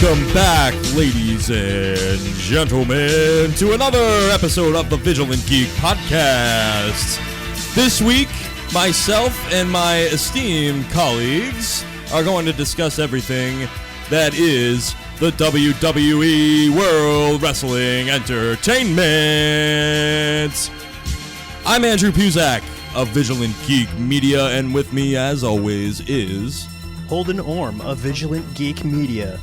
Welcome back, ladies and gentlemen, to another episode of the Vigilant Geek Podcast. This week, myself and my esteemed colleagues are going to discuss everything that is the WWE World Wrestling Entertainment. I'm Andrew Puzak of Vigilant Geek Media, and with me, as always, is Holden Orme of Vigilant Geek Media.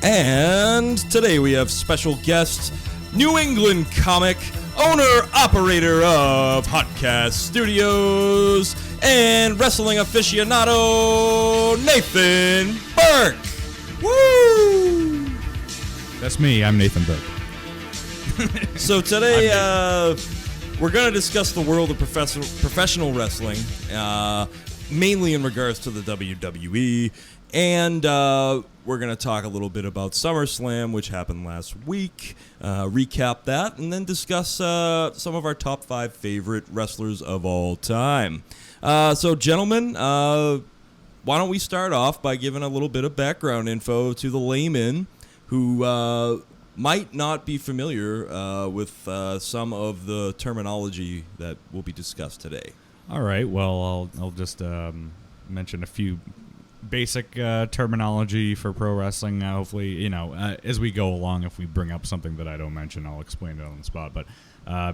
And today we have special guest, New England comic, owner-operator of Hotcast Studios, and wrestling aficionado, Nathan Burke. Woo! That's me. I'm Nathan Burke. So today, we're going to discuss the world of professional wrestling, mainly in regards to the WWE, and we're going to talk a little bit about Summerslam, which happened last week, recap that, and then discuss some of our top 5 favorite wrestlers of all time. So, gentlemen, why don't we start off by giving a little bit of background info to the layman who might not be familiar with some of the terminology that will be discussed today. All right. Well, I'll just mention a few basic terminology for pro wrestling. Hopefully, as we go along, if we bring up something that I don't mention, I'll explain it on the spot. But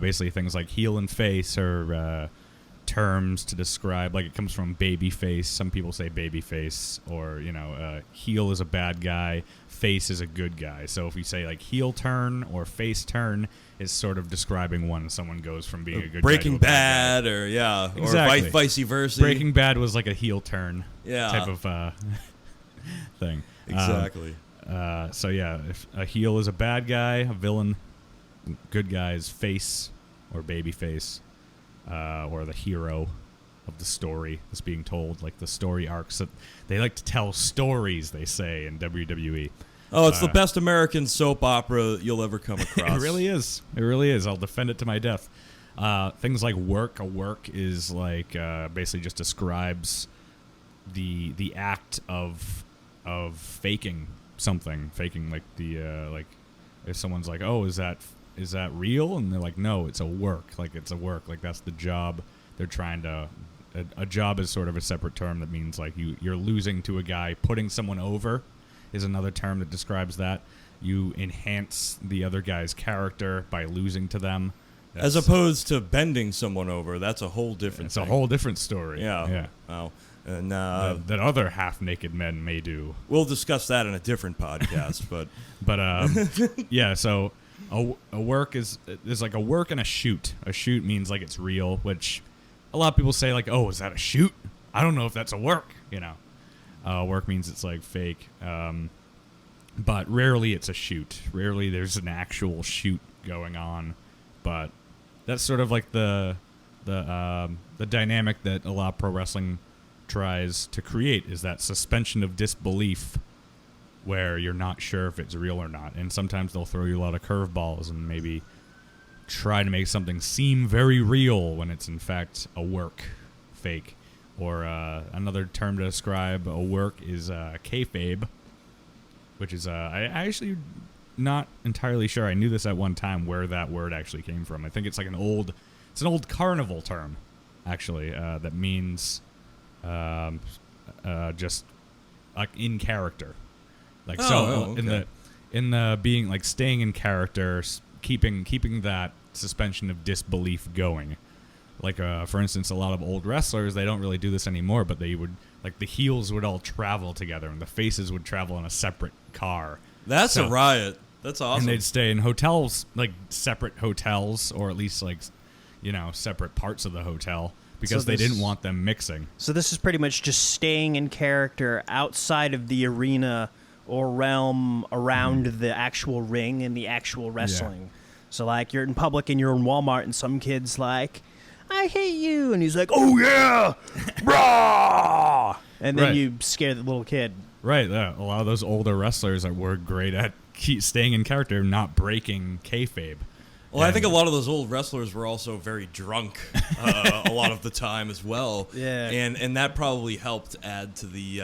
basically, things like heel and face are terms to describe. Like, it comes from baby face. Some people say baby face, or heel is a bad guy, face is a good guy. So if we say like heel turn or face turn, is sort of describing when someone goes from being a good Breaking guy to a Bad, bad guy. or Exactly. or vice versa. Breaking Bad was like a heel turn type of thing. Exactly. So yeah, if a heel is a bad guy, a villain, good guy is face or baby face, or the hero of the story that's being told, like the story arcs that they like to tell stories, they say in WWE. Oh, it's the best American soap opera you'll ever come across. It really is. It really is. I'll defend it to my death. Things like work. A work is like basically just describes the act of faking something. Faking like the like if someone's like, oh, is that real? And they're like, no, it's a work. Like it's a work. Like that's the job. They're trying to. A job is sort of a separate term that means like you're losing to a guy. Putting someone over is another term that describes that. You enhance the other guy's character by losing to them. As opposed to bending someone over. That's a whole different thing. It's a whole different story. Yeah. Wow. And that other half-naked men may do. We'll discuss that in a different podcast, but yeah, so a work is like a work and a shoot. A shoot means like it's real, which a lot of people say like, oh, is that a shoot? I don't know if that's a work, Work means it's like fake, but rarely it's a shoot. Rarely there's an actual shoot going on, but that's sort of like the dynamic that a lot of pro wrestling tries to create, is that suspension of disbelief where you're not sure if it's real or not. And sometimes they'll throw you a lot of curveballs and maybe try to make something seem very real when it's in fact a work, fake. Or another term to describe a work is kayfabe, which is I actually not entirely sure. I knew this at one time where that word actually came from. I think it's like an old carnival term, actually, that means just like in character, like okay. in the being like staying in character, keeping that suspension of disbelief going. Like, for instance, a lot of old wrestlers, they don't really do this anymore, but they would, like, the heels would all travel together, and the faces would travel in a separate car. That's a riot. That's awesome. And they'd stay in hotels, like, separate hotels, or at least, like, separate parts of the hotel, because they didn't want them mixing. So this is pretty much just staying in character outside of the arena or realm around the actual ring and the actual wrestling. Yeah. So, like, you're in public and you're in Walmart, and some kid's like, I hate you, and he's like, oh yeah, rah! And then you scare the little kid. Right, a lot of those older wrestlers were great at staying in character, not breaking kayfabe. Well, I think a lot of those old wrestlers were also very drunk a lot of the time as well. Yeah. And that probably helped add to the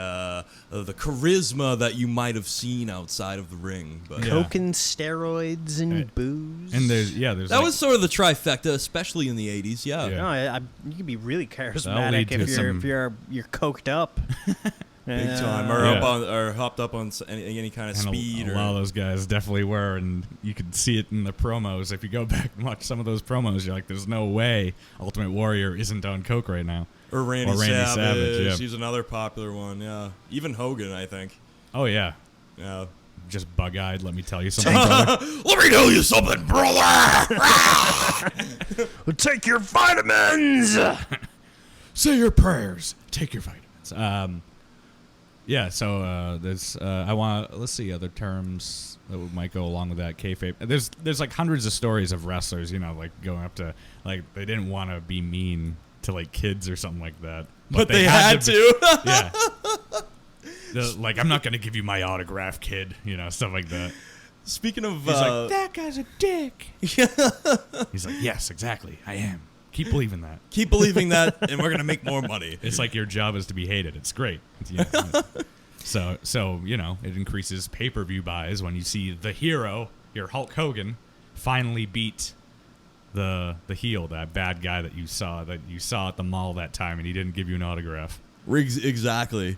charisma that you might have seen outside of the ring. But Coke and steroids and booze. And there's that was sort of the trifecta, especially in the 80s. Yeah. No, you can be really That'll charismatic lead to if you're coked up. Big time, or hopped up on any kind of speed. A lot of those guys definitely were, and you could see it in the promos. If you go back and watch some of those promos, you're like, "There's no way Ultimate Warrior isn't on coke right now." Or Randy Savage. Yeah. He's another popular one. Yeah, even Hogan, I think. Oh yeah, Yeah. just bug-eyed. Let me tell you something, brother. Let me tell you something, brother. Take your vitamins. Say your prayers. Take your vitamins. Yeah, so there's let's see other terms that might go along with that. Kayfabe. There's like hundreds of stories of wrestlers, like going up to, like, they didn't want to be mean to like kids or something like that, but they had to. Yeah. Like, I'm not gonna give you my autograph, kid. Stuff like that. Speaking of, he's like, that guy's a dick. He's like, yes, exactly, I am. Keep believing that. Keep believing that, and we're gonna make more money. It's like your job is to be hated. It's great. So it increases pay-per-view buys when you see the hero, your Hulk Hogan, finally beat the heel, that bad guy that you saw at the mall that time, and he didn't give you an autograph. Exactly.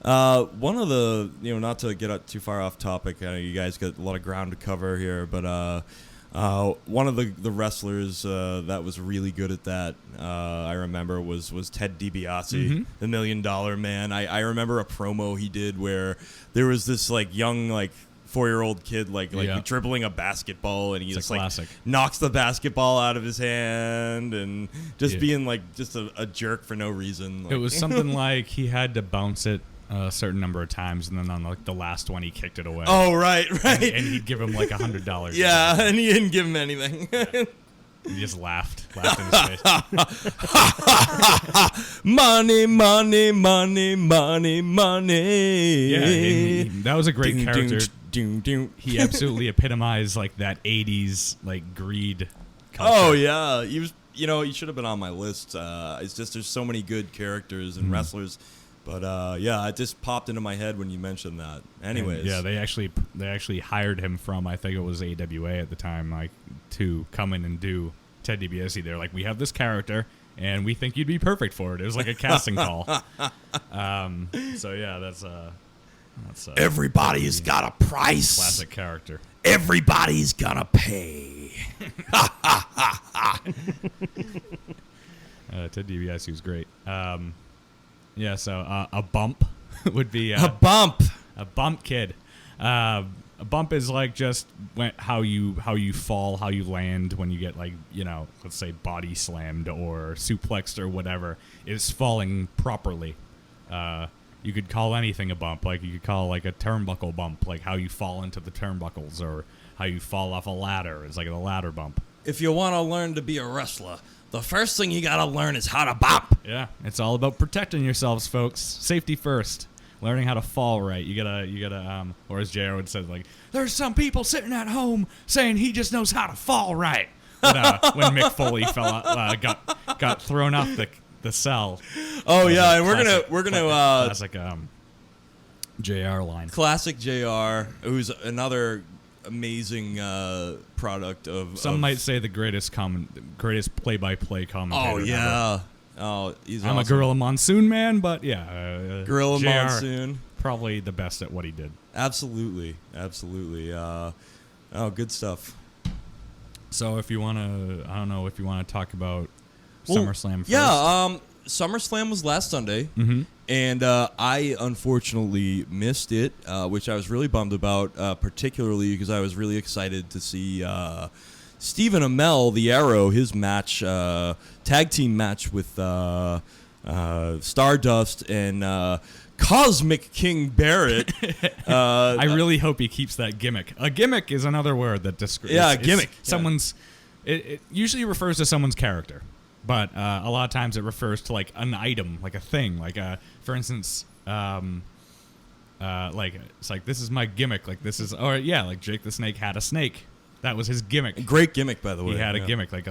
One of the, not to get too far off topic, I know you guys got a lot of ground to cover here, but one of the wrestlers that was really good at that, I remember, was Ted DiBiase, the $1 Million Man. I remember a promo he did where there was this like young 4-year-old kid dribbling a basketball, and he just knocks the basketball out of his hand, and just being just a jerk for no reason. It was something like he had to bounce it a certain number of times, and then on the last one he kicked it away. Oh, right. And he'd give him $100. Yeah, and he didn't give him anything. He just laughed in his face. Money, money, money, money, money. Yeah, that was a great character. He absolutely epitomized that 80s greed culture. Oh yeah, he was. He should have been on my list. It's just there's so many good characters and wrestlers. But yeah, it just popped into my head when you mentioned that. Anyways, and they actually hired him from, I think it was AWA at the time, to come in and do Ted DiBiase. They're like, we have this character, and we think you'd be perfect for it. It was like a casting call. So yeah, that's everybody's got a price. Classic character. Everybody's gonna pay. Ted DiBiase was great. Yeah, so a bump would be a bump. A bump, kid. A bump is just how you fall, how you land when you get let's say body slammed or suplexed or whatever. Is falling properly. You could call anything a bump. You could call a turnbuckle bump, how you fall into the turnbuckles, or how you fall off a ladder. It's like a ladder bump. If you want to learn to be a wrestler, the first thing you gotta learn is how to bump. Yeah, it's all about protecting yourselves, folks. Safety first. Learning how to fall right. You gotta, or as JR would say, there's some people sitting at home saying he just knows how to fall right. But, when Mick Foley fell out, got thrown off the cell. Oh yeah, and we're gonna classic JR line. Classic JR, who's another amazing product of. Some might say the greatest play-by-play commentator. Oh yeah. Ever. Oh, he's I'm awesome. a Gorilla Monsoon man, but yeah, Gorilla JR, Monsoon, probably the best at what he did. Absolutely. Good stuff. So if you want to, I don't know if you want to talk about SummerSlam first. Yeah, SummerSlam was last Sunday, and I unfortunately missed it, which I was really bummed about, particularly because I was really excited to see Stephen Amell, the Arrow, his match, tag team match with Stardust and Cosmic King Barrett. I really hope he keeps that gimmick. A gimmick is another word that describes. Yeah, gimmick. Someone's. It usually refers to someone's character, but a lot of times it refers to an item, a thing. For instance, it's this is my gimmick. This is, or yeah, Jake the Snake had a snake. That was his gimmick. Great gimmick, by the way. He had a gimmick. Like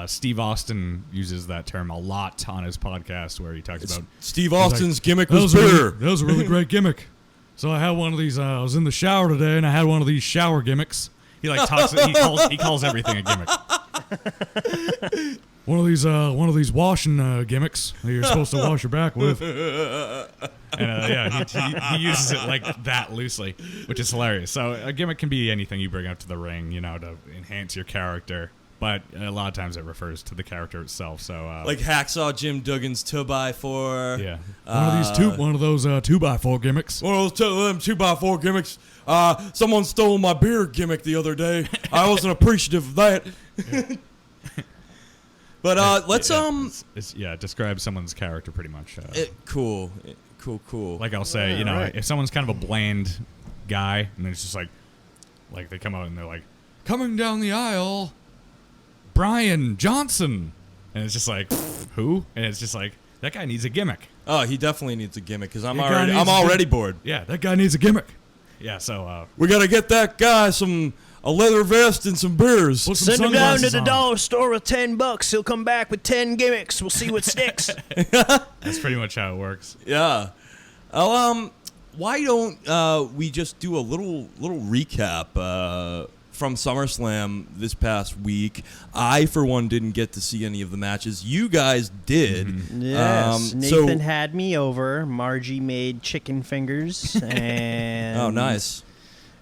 Steve Austin uses that term a lot on his podcast, where he talks about Steve Austin's gimmick that was beer. beer. That was a really great gimmick. So I had one of these. I was in the shower today, and I had one of these shower gimmicks. He like talks. He calls everything a gimmick. One of these washing gimmicks that you're supposed to wash your back with. And he uses it like that loosely, which is hilarious. So a gimmick can be anything you bring up to the ring, to enhance your character. But a lot of times it refers to the character itself. So like Hacksaw Jim Duggan's 2x4. Yeah, one of those 2x4 gimmicks. One of those 2x4 gimmicks. Someone stole my beer gimmick the other day. I wasn't appreciative of that. Yeah. But let's describe someone's character pretty much. Cool. Like I'll say, right. if someone's kind of a bland guy, and it's just like they come out and they're like, coming down the aisle, Brian Johnson, and it's just like, who? And it's just like, that guy needs a gimmick. Oh, he definitely needs a gimmick because I'm That guy already bored. Yeah, that guy needs a gimmick. Yeah, so we gotta get that guy a leather vest and some beers. put some Send him down to sunglasses the on. dollar store with $10. He'll come back with 10 gimmicks. We'll see what sticks. That's pretty much how it works. Yeah. Oh, why don't we just do a little recap from SummerSlam this past week? I, for one, didn't get to see any of the matches. You guys did. Mm-hmm. Yes. Nathan had me over. Margie made chicken fingers. And Oh, nice.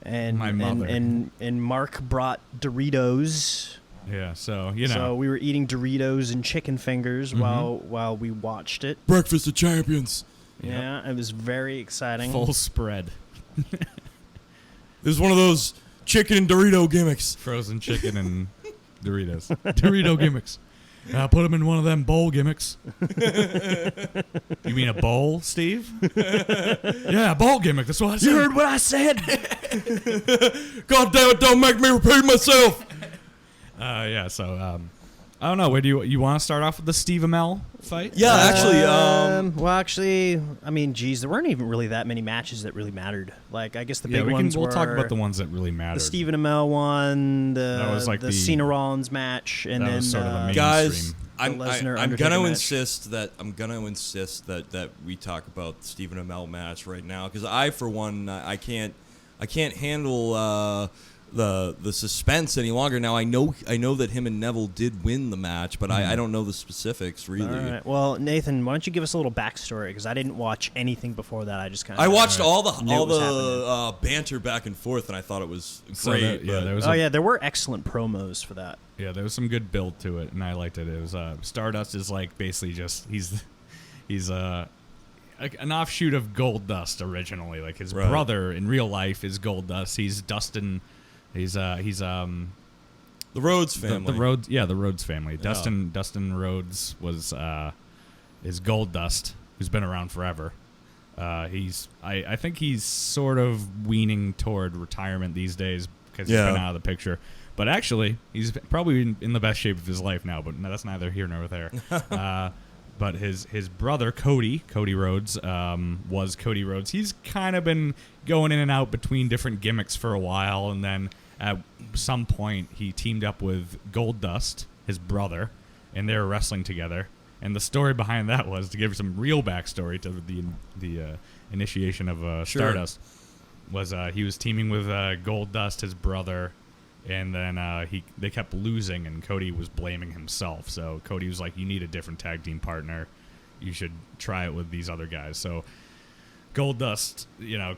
And My mother. And Mark brought Doritos. Yeah, so So we were eating Doritos and chicken fingers Mm-hmm. while we watched it. Breakfast of Champions. Yeah, it was very exciting. full spread, This is one of those chicken and Dorito gimmicks. frozen chicken and Doritos, Dorito gimmicks. I put them in one of them bowl gimmicks. You mean a bowl, Steve? Yeah, a bowl gimmick. That's what I said. You heard what I said? God damn it! Don't make me repeat myself. Yeah. So I don't know. Where do you want to start off with the Steve Amell fight? Yeah, actually, I mean, geez, there weren't even really that many matches that really mattered. Like, I guess the big we'll ones were talk about the ones that really mattered. the Stephen Amell one, That was like the the- Cena Rollins match, and that then was sort of the main- guys, mainstream. I'm Lesnar gonna Undertaker match. insist that we talk about the Stephen Amell match right now because I, for one, I can't handle the suspense any longer. Now I know that him and Neville did win the match, but I don't know the specifics really. All right. Well, Nathan, why don't you give us a little backstory? Because I didn't watch anything before that. I just kind of I watched all knew it was the banter back and forth, and I thought it was So great. there was there were excellent promos for that. there was some good build to it, and I liked it. It was Stardust is like basically just he's an offshoot of Goldust originally. Like his Right. brother in real life is Goldust. He's Dustin. He's the Rhodes family. the Rhodes the Rhodes family. Yeah. Dustin Rhodes was is Goldust, who's been around forever. I think he's sort of weaning toward retirement these days because he's been out of the picture. But actually, he's probably in the best shape of his life now. But that's neither here nor there. But his brother Cody Rhodes was Cody Rhodes. He's kind of been going in and out between different gimmicks for a while, and then at some point he teamed up with Goldust, his brother, and they were wrestling together. And the story behind that was, to give some real backstory to the initiation of Stardust, was he was teaming with Goldust, his brother. And then they kept losing, and Cody was blaming himself. So Cody was like, you need a different tag team partner. You should try it with these other guys. So Goldust,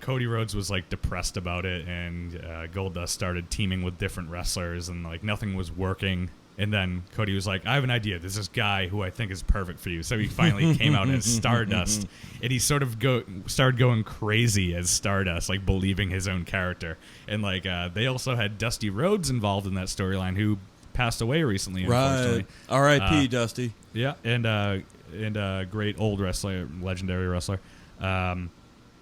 Cody Rhodes was like depressed about it, and Goldust started teaming with different wrestlers, and like nothing was working. And then Cody was like, I have an idea. There's this guy who I think is perfect for you. So he finally came out as Stardust, and he sort of started going crazy as Stardust, like believing his own character. And like they also had Dusty Rhodes involved in that storyline, who passed away recently, unfortunately. Right. R.I.P. Dusty. Yeah, and great old wrestler, legendary wrestler.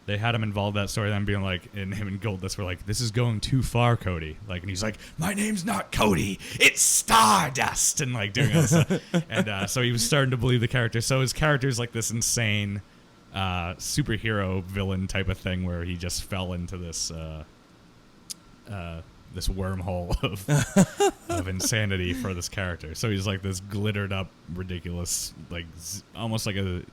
They had him involved in that story, then being like, and him and Goldust were like, this is going too far, Cody. Like, and he's like, my name's not Cody, it's Stardust, and like doing all this stuff. And so he was starting to believe the character. So his character is like this insane superhero villain type of thing, where he just fell into this this wormhole of insanity for this character. So he's like this glittered up, ridiculous, like almost like a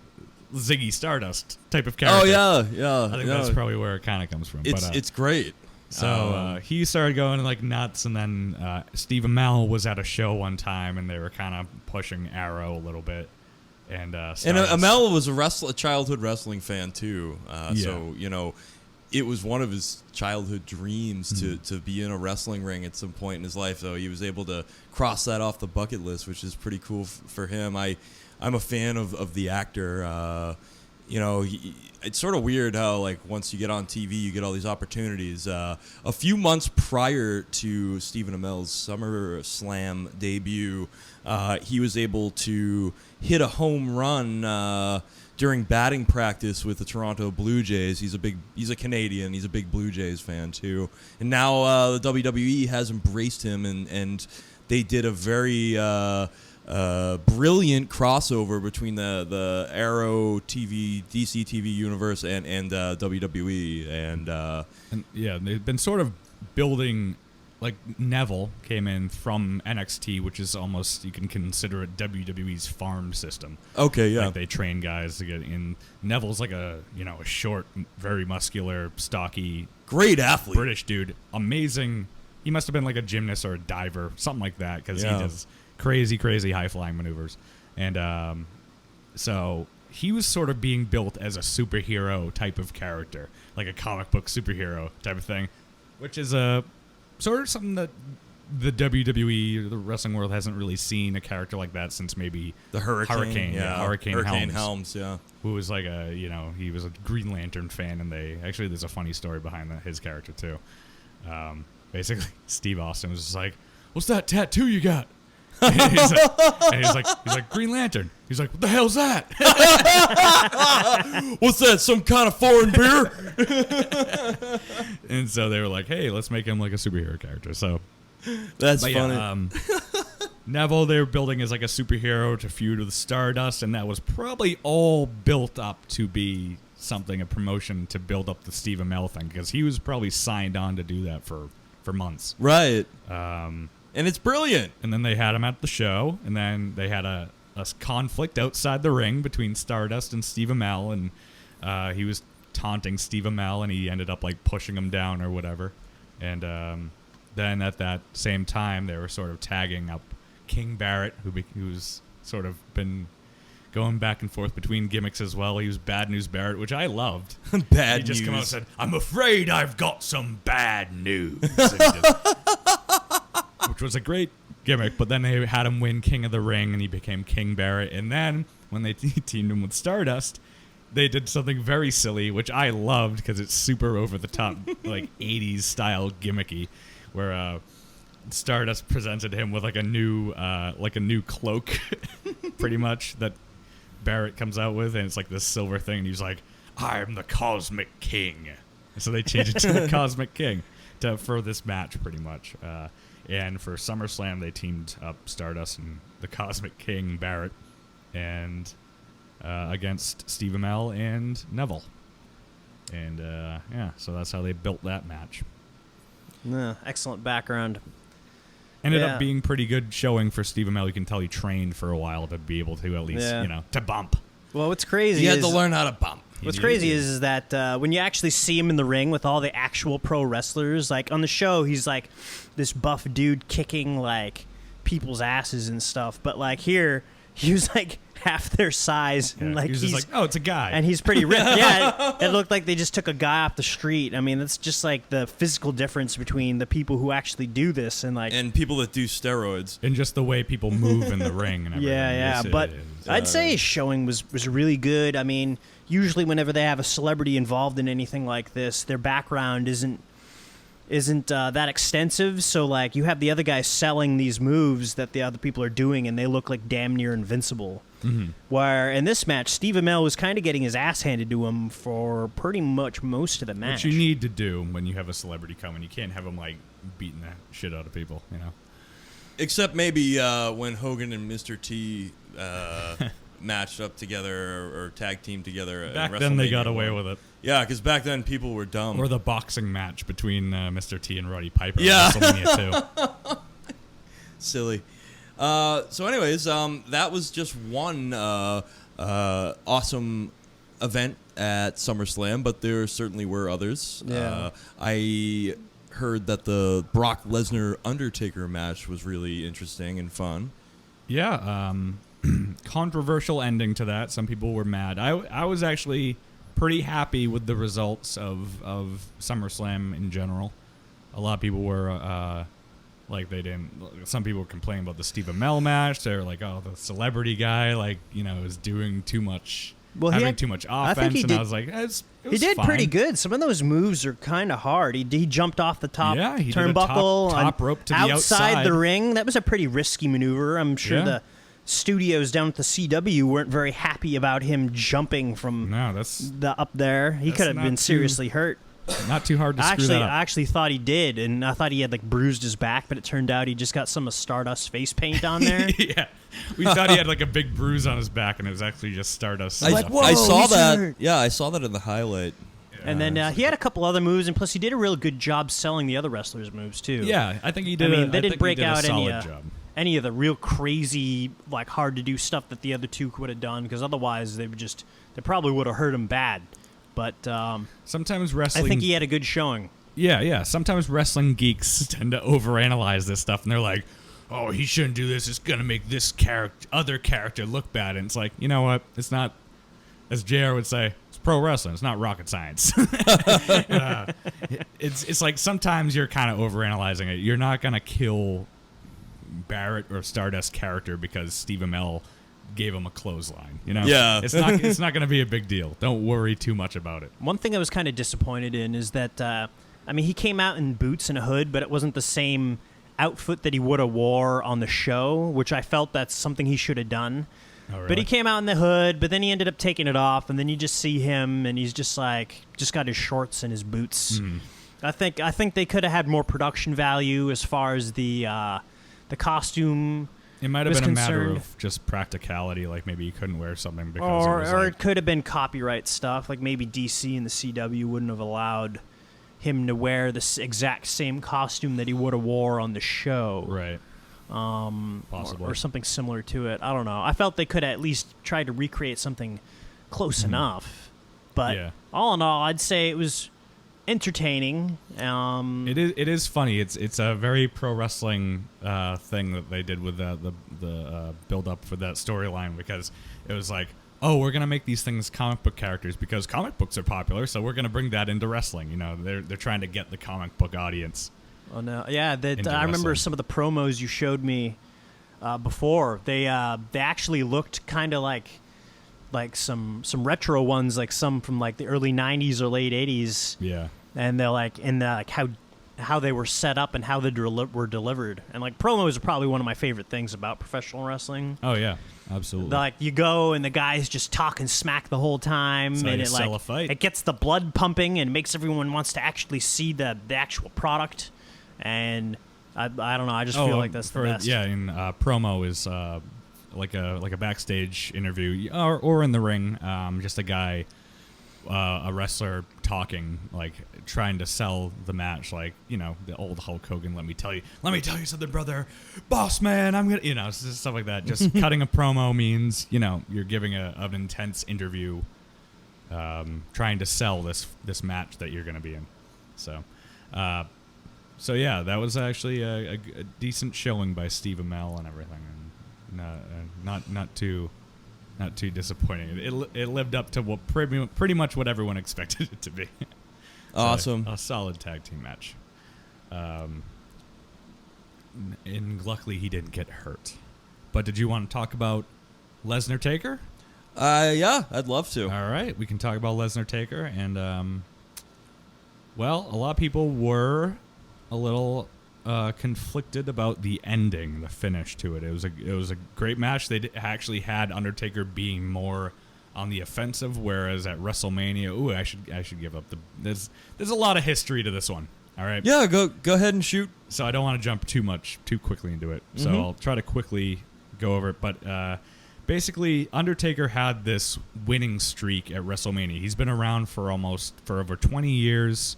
Ziggy Stardust type of character. Oh yeah. I think that's probably where it kind of comes from. It's great. So he started going like nuts, and then Steve Amell was at a show one time, and they were kind of pushing Arrow a little bit. And Amell was a childhood wrestling fan too. So it was one of his childhood dreams to be in a wrestling ring at some point in his life. So he was able to cross that off the bucket list, which is pretty cool for him. I'm a fan of the actor. It's sort of weird how, like, once you get on TV, you get all these opportunities. A few months prior to Stephen Amell's SummerSlam debut, he was able to hit a home run during batting practice with the Toronto Blue Jays. He's a Canadian. He's a big Blue Jays fan too. And now the WWE has embraced him, and they did a very brilliant crossover between the Arrow TV, DC TV universe and WWE, and yeah, they've been sort of building. Like Neville came in from NXT, which is almost, you can consider it WWE's farm system. Okay, yeah. Like they train guys to get in. Neville's like a short, very muscular, stocky, great athlete, British dude, amazing. He must have been like a gymnast or a diver, something like that, because he does crazy high flying maneuvers. And so he was sort of being built as a superhero type of character, like a comic book superhero type of thing, which is a sort of something that the WWE, the wrestling world, hasn't really seen a character like that since maybe the Hurricane Helms, who was like he was a Green Lantern fan, and there's a funny story behind his character too. Basically, Steve Austin was just like, "What's that tattoo you got?" And he's like, Green Lantern. He's like, what the hell's that? What's that? Some kind of foreign beer? And so they were like, hey, let's make him like a superhero character. So that's funny. Neville, they were building as like a superhero to feud with Stardust, and that was probably all built up to be something, a promotion to build up the Steve Amell thing, because he was probably signed on to do that for months. Right. And it's brilliant. And then they had him at the show, and then they had a conflict outside the ring between Stardust and Steve Amell, and he was taunting Steve Amell, and he ended up like pushing him down or whatever. And then at that same time, they were sort of tagging up King Barrett, who's sort of been going back and forth between gimmicks as well. He was Bad News Barrett, which I loved. Bad He just news. came out and said, I'm afraid I've got some bad news. Which was a great gimmick, but then they had him win King of the Ring, and he became King Barrett. And then when they teamed him with Stardust, they did something very silly, which I loved because it's super over the top, like 80s style gimmicky, where Stardust presented him with like a new cloak, pretty much, that Barrett comes out with, and it's like this silver thing, and he's like, I'm the Cosmic King. So they changed it to the Cosmic King for this match, pretty much. And for SummerSlam, they teamed up Stardust and the Cosmic King Barrett, and against Steve Amell and Neville. And so that's how they built that match. Excellent background. Ended up being pretty good showing for Steve Amell. You can tell he trained for a while to be able to at least, to bump. Well, what's crazy He is had to learn how to bump. What's crazy is that when you actually see him in the ring with all the actual pro wrestlers, like on the show, he's like this buff dude kicking like people's asses and stuff. But like here, he was like half their size, and like he's just like, oh, it's a guy, and he's pretty ripped. Yeah, it looked like they just took a guy off the street. I mean, that's just like the physical difference between the people who actually do this and people that do steroids, and just the way people move in the ring and everything. Yeah. But I'd say his showing was really good. I mean, usually whenever they have a celebrity involved in anything like this, their background isn't that extensive. So like you have the other guys selling these moves that the other people are doing, and they look like damn near invincible. Mm-hmm. Where in this match, Steve Amell was kind of getting his ass handed to him for pretty much most of the match. Which you need to do when you have a celebrity coming. You can't have them like beating the shit out of people, you know. Except maybe when Hogan and Mr. T matched up together or tag team together. at Back then they WrestleMania got away 1. with it. Yeah, because back then people were dumb. Or the boxing match between Mr. T and Roddy Piper. Yeah. At WrestleMania 2. Silly. So anyways, that was just one awesome event at SummerSlam, but there certainly were others. Yeah. I heard that the Brock Lesnar Undertaker match was really interesting and fun. Yeah, controversial ending to that. Some people were mad. I was actually pretty happy with the results of SummerSlam in general. A lot of people were like they didn't. Some people were complaining about the Steve Amell match. They're like, oh, the celebrity guy, like, you know, is doing too much, having too much offense. And I was like, it was he did fine. pretty good. Some of those moves are kind of hard. He jumped off the top He did a turnbuckle top rope to the outside the ring. That was a pretty risky maneuver. I'm sure the studios down at the CW weren't very happy about him jumping from up there. He could have been seriously hurt. Not too hard to screw that up. I actually thought he did, and I thought he had like bruised his back, but it turned out he just got some of Stardust face paint on there. Yeah, we thought he had like a big bruise on his back, and it was actually just Stardust. I saw that. Hurt. Yeah, I saw that in the highlight. And then he had a couple other moves, and plus he did a real good job selling the other wrestlers' moves too. Yeah, I think he did. They didn't break out job. Any of the real crazy, like hard to do stuff that the other two would have done, because otherwise they probably would have hurt him bad. But sometimes wrestling, I think he had a good showing. Yeah. Sometimes wrestling geeks tend to overanalyze this stuff, and they're like, "Oh, he shouldn't do this. It's gonna make this other character look bad." And it's like, you know what? It's not, as JR would say, it's pro wrestling. It's not rocket science. It's like sometimes you're kind of overanalyzing it. You're not gonna kill Barrett or Stardust character because Steve Amell gave him a clothesline, you know? Yeah. It's not going to be a big deal. Don't worry too much about it. One thing I was kind of disappointed in is that, he came out in boots and a hood, but it wasn't the same outfit that he would have wore on the show, which I felt that's something he should have done. Oh, really? But he came out in the hood, but then he ended up taking it off, and then you just see him, and he's just got his shorts and his boots. Mm. I think they could have had more production value as far as the costume. It might have been a matter of just practicality, like maybe he couldn't wear something because or it could have been copyright stuff, like maybe DC and the CW wouldn't have allowed him to wear the exact same costume that he would have wore on the show. Right. Possibly. Or something similar to it. I don't know. I felt they could have at least tried to recreate something close enough. But all in all, I'd say it was entertaining. It is funny. It's a very pro wrestling thing that they did with the build up for that storyline, because it was like, oh, we're gonna make these things comic book characters because comic books are popular, so we're gonna bring that into wrestling. You know, they're trying to get the comic book audience. Oh no, yeah. I remember some of the promos you showed me before. They actually looked kind of like some retro ones, like some from like the early '90s or late '80s. Yeah. And they're like how they were set up and how they were delivered. And like promos are probably one of my favorite things about professional wrestling. Oh yeah, absolutely. Like you go and the guy's just talking smack the whole time, and sell a fight. It gets the blood pumping and makes everyone wants to actually see the actual product. And I don't know, I just feel like that's the best. Yeah, in promo is like a backstage interview or in the ring, just a guy. A wrestler talking, like trying to sell the match, like, you know, the old Hulk Hogan, let me tell you something, brother, boss man, I'm gonna, you know, stuff like that. Just cutting a promo means, you know, you're giving an intense interview, trying to sell this match that you're gonna be in. So yeah, that was actually a decent showing by Steve Amell and everything, and not too disappointing. It lived up to what pretty much what everyone expected it to be. Awesome. A solid tag team match. And luckily he didn't get hurt. But did you want to talk about Lesnar Taker? Yeah, I'd love to. All right, we can talk about Lesnar Taker, and well, a lot of people were a little conflicted about the ending, the finish to it. It was a great match. They actually had Undertaker being more on the offensive, whereas at WrestleMania, I should give up there's a lot of history to this one. All right. Yeah, go ahead and shoot. So I don't want to jump too quickly into it. So I'll try to quickly go over it. But basically, Undertaker had this winning streak at WrestleMania. He's been around for over 20 years.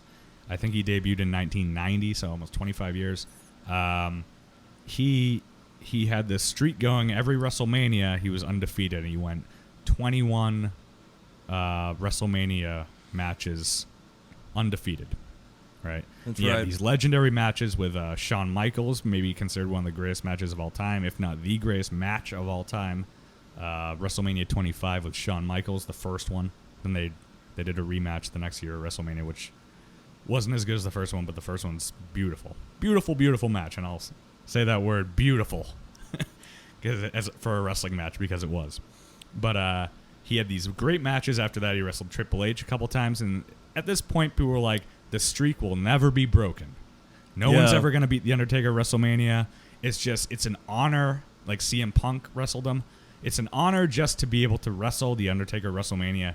I think he debuted in 1990, so almost 25 years. He had this streak going every WrestleMania. He was undefeated, and he went 21 WrestleMania matches undefeated. Right? That's he right. had these legendary matches with Shawn Michaels, maybe considered one of the greatest matches of all time, if not the greatest match of all time. WrestleMania 25 with Shawn Michaels, the first one. Then they did a rematch the next year at WrestleMania, which wasn't as good as the first one, but the first one's beautiful. Beautiful, beautiful match, and I'll say that word, beautiful, for a wrestling match, because it was. But he had these great matches after that. He wrestled Triple H a couple times, and at this point, people were like, the streak will never be broken. No one's ever going to beat The Undertaker at WrestleMania. It's an honor, like CM Punk wrestled him. It's an honor just to be able to wrestle The Undertaker at WrestleMania.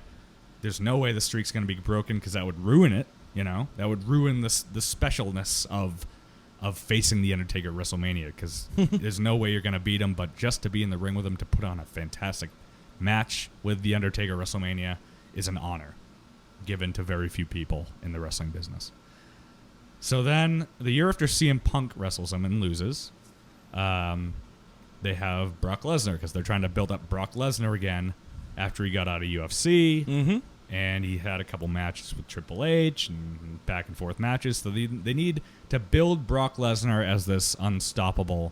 There's no way the streak's going to be broken, because that would ruin it, you know? That would ruin the specialness of facing The Undertaker at WrestleMania, because there's no way you're going to beat him, but just to be in the ring with him, to put on a fantastic match with The Undertaker at WrestleMania is an honor given to very few people in the wrestling business. So then, the year after CM Punk wrestles him and loses, they have Brock Lesnar, because they're trying to build up Brock Lesnar again after he got out of UFC. Mm-hmm. And he had a couple matches with Triple H and back and forth matches. So they need to build Brock Lesnar as this unstoppable,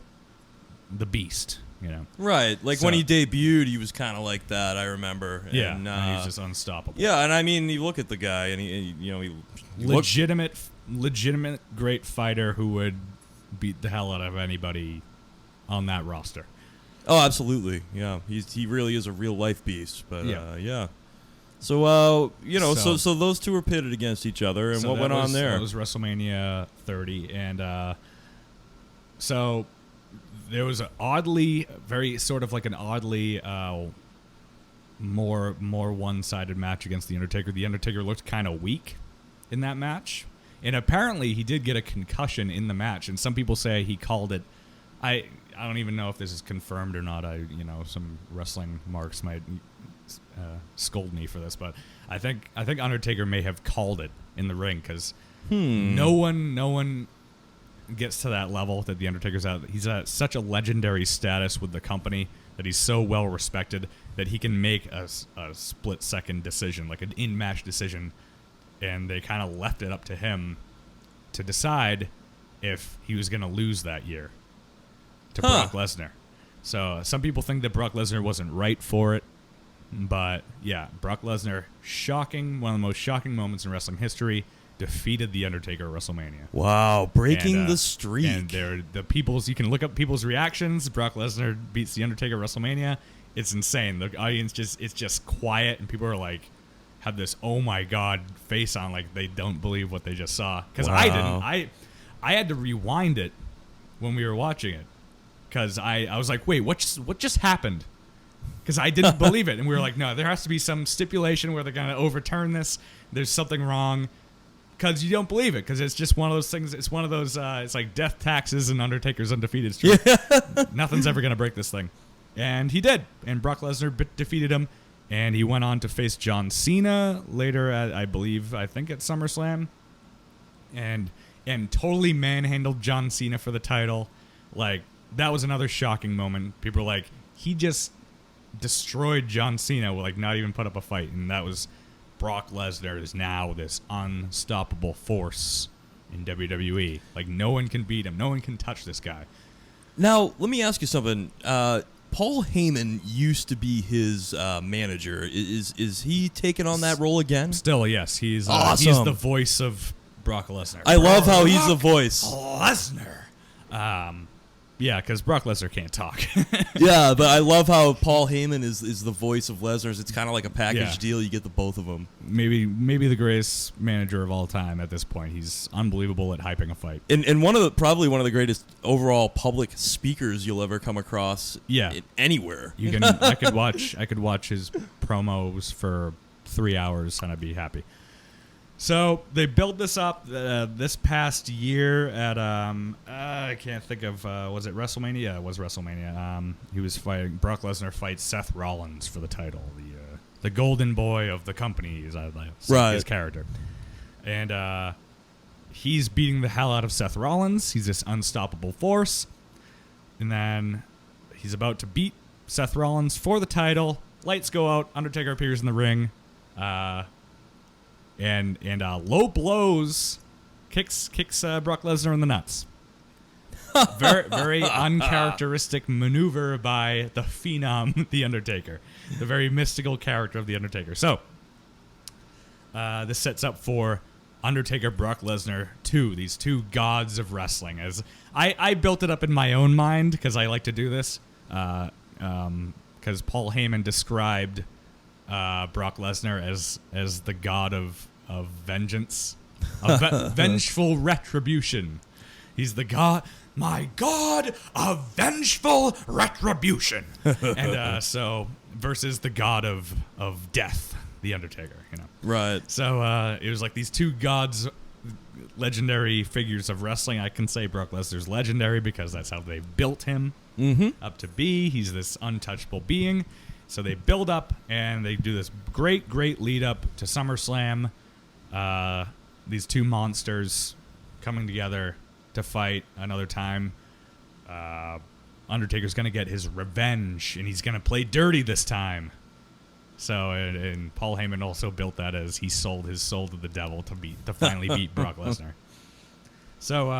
the beast, you know. Right. Like when he debuted, he was kind of like that, I remember. Yeah, and he's just unstoppable. Yeah, and I mean, you look at the guy, and he legitimate great fighter who would beat the hell out of anybody on that roster. Oh, absolutely. Yeah, he really is a real life beast. But yeah. So so those two were pitted against each other, and what went on there? That was WrestleMania 30, and so there was an oddly more one-sided match against The Undertaker. The Undertaker looked kind of weak in that match, and apparently he did get a concussion in the match. And some people say he called it. I don't even know if this is confirmed or not. Some wrestling marks might scold me for this, but I think Undertaker may have called it in the ring, because no one gets to that level that The Undertaker's at. He's at such a legendary status with the company that he's so well respected that he can make a split-second decision, like an in-match decision, and they kind of left it up to him to decide if he was going to lose that year to Brock Lesnar. So some people think that Brock Lesnar wasn't right for it, but yeah, Brock Lesnar, one of the most shocking moments in wrestling history, defeated The Undertaker at WrestleMania. Wow, breaking the streak. And you can look up people's reactions. Brock Lesnar beats The Undertaker at WrestleMania. It's insane. The audience it's just quiet, and people are like, have this oh my god face on, like they don't believe what they just saw. Because I didn't. I had to rewind it when we were watching it, because I was like, wait, what just happened? Because I didn't believe it, and we were like, no, there has to be some stipulation where they're going to overturn this. There's something wrong, because you don't believe it, because it's just one of those things. It's one of those, it's like death, taxes, and Undertaker's undefeated streak. Nothing's ever going to break this thing. And he did, and Brock Lesnar defeated him, and he went on to face John Cena later at, I think at SummerSlam, and totally manhandled John Cena for the title. Like, that was another shocking moment. People were like, he just destroyed John Cena, like not even put up a fight, and that was Brock Lesnar is now this unstoppable force in WWE. Like, no one can beat him. No one can touch this guy. Now, let me ask you something. Paul Heyman used to be his manager. Is he taking on that role again? Still, yes. He's awesome. He's the voice of Brock Lesnar. I love how he's the voice. Lesnar. Yeah, because Brock Lesnar can't talk. Yeah, but I love how Paul Heyman is the voice of Lesnar. It's kind of like a package deal. You get the both of them. Maybe the greatest manager of all time at this point. He's unbelievable at hyping a fight. And probably one of the greatest overall public speakers you'll ever come across. Anywhere. I could watch his promos for 3 hours and I'd be happy. So they built this up this past year at I can't think of was it WrestleMania? Yeah, it was WrestleMania. He was fighting Brock Lesnar fights Seth Rollins for the title, the golden boy of the company, as I like his character, and he's beating the hell out of Seth Rollins. He's this unstoppable force, and then he's about to beat Seth Rollins for the title. Lights go out. Undertaker appears in the ring. And low blows kicks Brock Lesnar in the nuts. Very uncharacteristic maneuver by the Phenom, The Undertaker, the very mystical character of The Undertaker. So this sets up for Undertaker Brock Lesnar 2, these two gods of wrestling. As I built it up in my own mind because I like to do this, because Paul Heyman described Brock Lesnar as the god of vengeance, of vengeful retribution. He's the god, my god of vengeful retribution, and so versus the god of death, the Undertaker. Right. So it was like these two gods, legendary figures of wrestling. I can say Brock Lesnar's legendary because that's how they built him up to be. He's this untouchable being. So they build up and they do this great lead up to SummerSlam. These two monsters coming together to fight another time. Undertaker's going to get his revenge, and he's going to play dirty this time. So, and Paul Heyman also built that as he sold his soul to the devil to finally beat Brock Lesnar. So,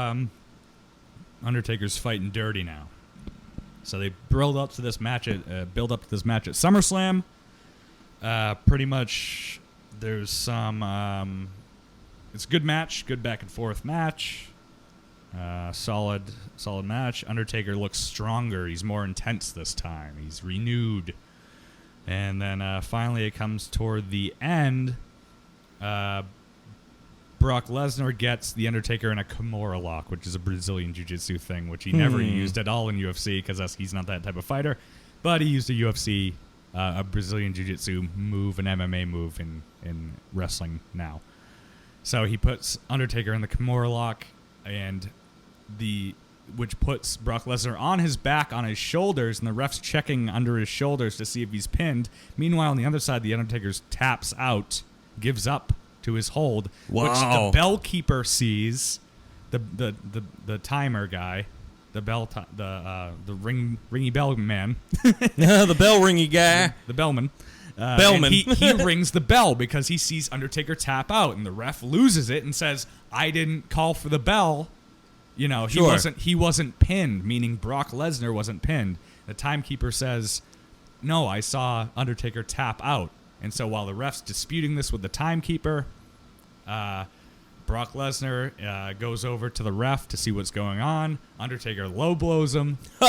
Undertaker's fighting dirty now. So they build up to this match at SummerSlam. Pretty much, there's some. It's a good match, good back and forth match. Solid match. Undertaker looks stronger. He's more intense this time. He's renewed. And then finally, it comes toward the end. Brock Lesnar gets The Undertaker in a Kimura lock, which is a Brazilian Jiu-Jitsu thing, which he never used at all in UFC because he's not that type of fighter. But he used a Brazilian Jiu-Jitsu move, an MMA move in wrestling now. So he puts Undertaker in the Kimura lock, and which puts Brock Lesnar on his back, on his shoulders, and the ref's checking under his shoulders to see if he's pinned. Meanwhile, on the other side, The Undertaker taps out, gives up to his hold, which the bell keeper sees, the timer guy, the ringy bell man, the bell ringy guy, the bellman. Bellman. He rings the bell because he sees Undertaker tap out, and the ref loses it and says, "I didn't call for the bell." He wasn't pinned, meaning Brock Lesnar wasn't pinned. The timekeeper says, "No, I saw Undertaker tap out." And so while the ref's disputing this with the timekeeper, Brock Lesnar goes over to the ref to see what's going on. Undertaker low blows him. He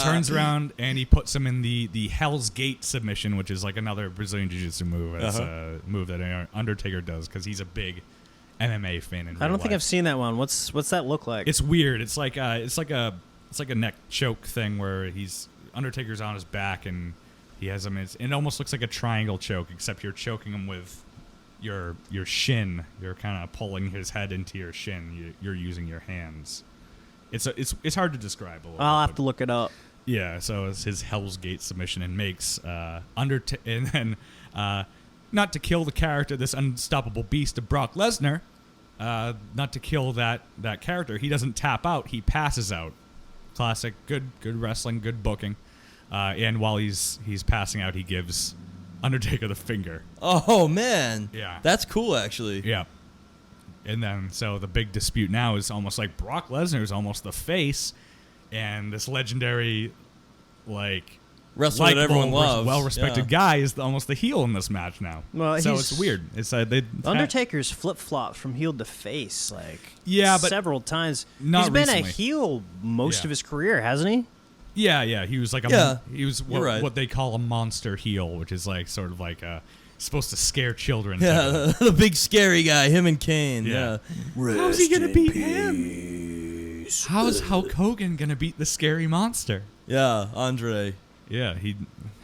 turns around and he puts him in the Hell's Gate submission, which is like another Brazilian Jiu-Jitsu move. It's a move that Undertaker does because he's a big MMA fan. I don't think I've seen that one. What's that look like? It's weird. It's like a neck choke thing where Undertaker's on his back and he has him. It almost looks like a triangle choke, except you're choking him with your shin. You're kind of pulling his head into your shin. You're using your hands. It's hard to describe a little I'll bit, have to look it up. Yeah, so it's his Hell's Gate submission and makes and then not to kill the character, this unstoppable beast of Brock Lesnar, not to kill that character. He doesn't tap out. He passes out. Classic, good wrestling, good booking. And while he's passing out, he gives Undertaker the finger. Oh, man. Yeah. That's cool, actually. Yeah. And then, so the big dispute now is almost like Brock Lesnar is almost the face, and this legendary, wrestler that everyone loves, well-respected guy is almost the heel in this match now. Well, so it's weird. It's Undertaker's flip-flopped from heel to face, but several times. Not He's been recently. a heel most of his career, hasn't he? Yeah. He was what they call a monster heel, which is supposed to scare children. Yeah, the big scary guy, him and Kane. Yeah. Yeah. How's he gonna beat him? How's Hulk Hogan gonna beat the scary monster? Yeah, Andre. Yeah,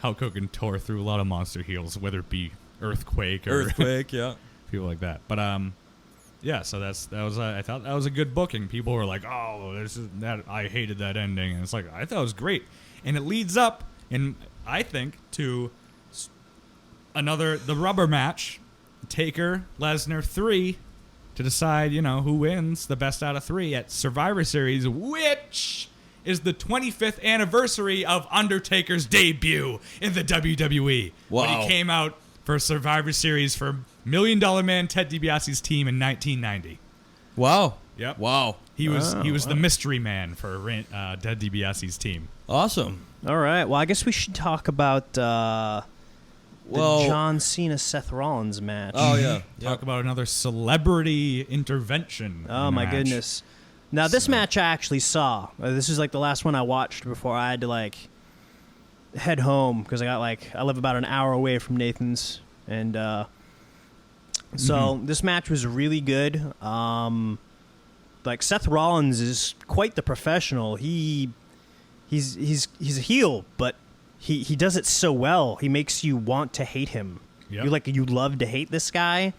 Hulk Hogan tore through a lot of monster heels, whether it be Earthquake or Earthquake. Yeah. people like that. But yeah. So I thought that was a good booking. People were like, "Oh, I hated that ending," and it's like I thought it was great, and it leads up, and I think to the rubber match, Taker Lesnar 3, to decide who wins the best out of 3 at Survivor Series, which is the 25th anniversary of Undertaker's debut in the WWE. Wow. When he came out for Survivor Series for $1 Million Man Ted DiBiase's team in 1990. Wow. Yep. Wow. He was the mystery man for Ted DiBiase's team. Awesome. All right. Well, I guess we should talk about the John Cena Seth Rollins match. Oh yeah. Talk about another celebrity intervention. Oh my goodness. Now this match I actually saw. This is like the last one I watched before I had to head home because I live about an hour away from Nathan's, and so this match was really good. Seth Rollins is quite the professional. He's a heel, but he does it so well. He makes you want to hate him. Yep. You love to hate this guy.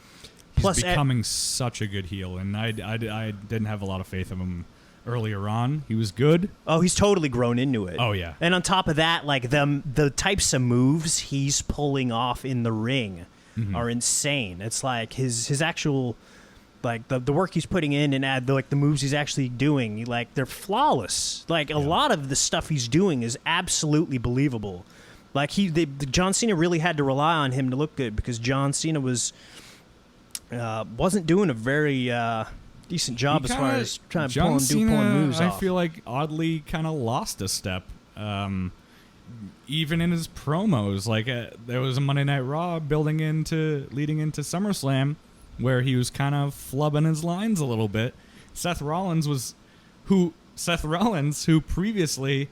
He's becoming such a good heel, and I didn't have a lot of faith in him earlier on. He was good. Oh, he's totally grown into it. Oh yeah. And on top of that, the types of moves he's pulling off in the ring are insane. It's like his actual the work he's putting in and the moves he's actually doing, they're flawless. A lot of the stuff he's doing is absolutely believable. John Cena really had to rely on him to look good because John Cena wasn't doing a very decent job as far as trying to pulling moves off. I feel like oddly kind of lost a step. Even in his promos, there was a Monday Night Raw leading into SummerSlam where he was kind of flubbing his lines a little bit. Seth Rollins, who previously,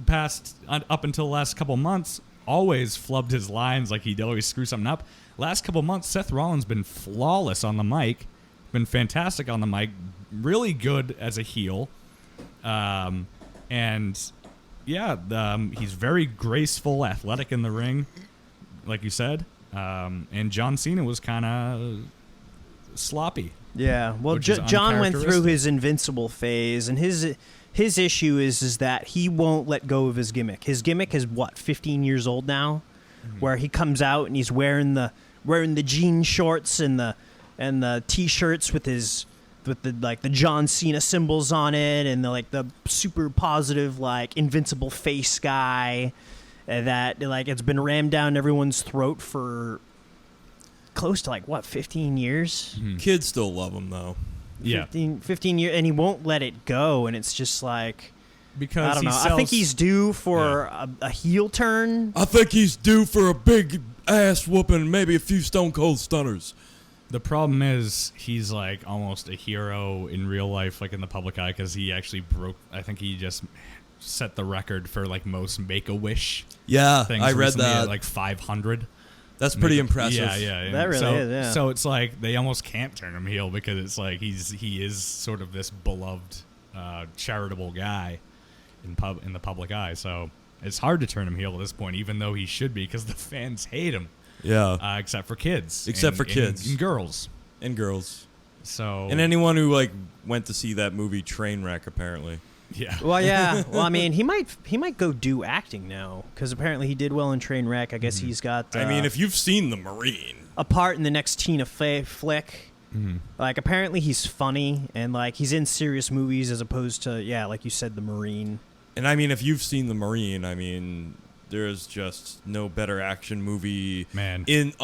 up until the last couple months, always flubbed his lines, he'd always screw something up. Last couple months, Seth Rollins been flawless on the mic, been fantastic on the mic, really good as a heel, and he's very graceful, athletic in the ring, like you said. And John Cena was kind of sloppy. Yeah, well, John went through his invincible phase, and his issue is that he won't let go of his gimmick. His gimmick is 15 years old now, where he comes out and he's wearing the jean shorts and the t-shirts with the John Cena symbols on it, and the super positive invincible face guy that it's been rammed down everyone's throat for close to 15 years. Kids still love him though. 15 years, and he won't let it go, and it's just because I don't know. I think he's due for a heel turn. I think he's due for a big ass whooping, maybe a few Stone Cold Stunners. The problem is he's almost a hero in real life, in the public eye, because he actually I think he just set the record for most Make-A-Wish. Yeah, things I read recently that. At 500. That's pretty impressive. Yeah. That really is. Yeah. So it's they almost can't turn him heel because it's he is sort of this beloved, charitable guy in the public eye. So it's hard to turn him heel at this point, even though he should be, because the fans hate him. Yeah. Except for kids. And girls. And girls. So. And anyone who went to see that movie Trainwreck, apparently. Yeah. Well, yeah. Well, I mean, he might go do acting now because apparently he did well in Trainwreck. I guess he's got. If you've seen The Marine, a part in the next Tina Fey flick. Apparently he's funny and he's in serious movies as opposed to like you said, The Marine. And if you've seen The Marine, there's just no better action movie in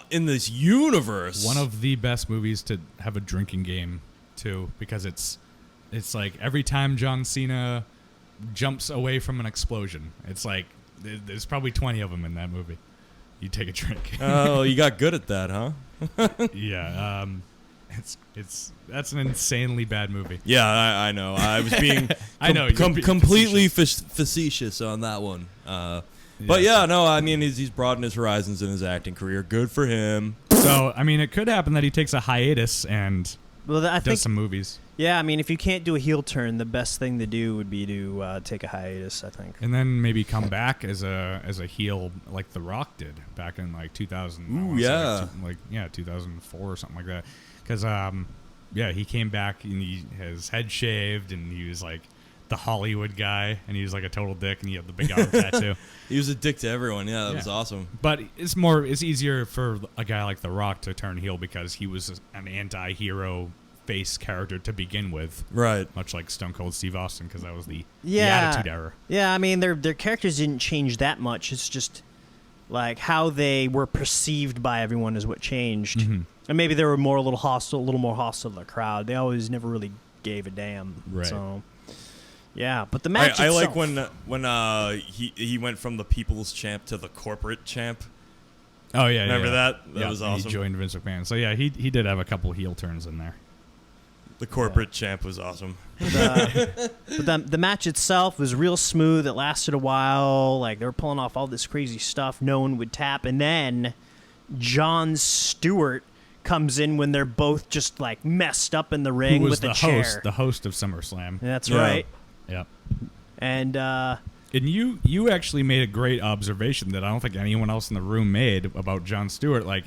this universe. One of the best movies to have a drinking game too, because it's every time John Cena jumps away from an explosion, there's probably 20 of them in that movie. You take a drink. Oh, you got good at that, huh? Yeah. That's an insanely bad movie. Yeah, I know. I was being completely facetious on that one. But he's broadened his horizons in his acting career. Good for him. So, it could happen that he takes a hiatus and does some movies. Yeah, I mean, if you can't do a heel turn, the best thing to do would be to take a hiatus, I think. And then maybe come back as a heel like The Rock did back in like 2000. Ooh, yeah. 2004 or something like that. Because he came back and he had his head shaved and he was like the Hollywood guy and he was like a total dick and he had the big arm tattoo. He was a dick to everyone. Yeah, that was awesome. But it's easier for a guy like The Rock to turn heel because he was an anti-hero face character to begin with, right? Much like Stone Cold Steve Austin, because that was the Attitude Era. Yeah, I mean their characters didn't change that much. It's just like how they were perceived by everyone is what changed, and maybe they were a little more hostile to the crowd. They always never really gave a damn. Right. So yeah, but the match I itself, like when he went from the People's Champ to the Corporate Champ. Oh yeah, remember that? That was awesome. He joined Vince McMahon. So yeah, he did have a couple heel turns in there. The Corporate Champ was awesome. But the match itself was real smooth. It lasted a while. Like they were pulling off all this crazy stuff. No one would tap, and then Jon Stewart comes in when they're both just like messed up in the ring with a chair. The host of SummerSlam. That's right. Yep. And you actually made a great observation that I don't think anyone else in the room made about Jon Stewart. Like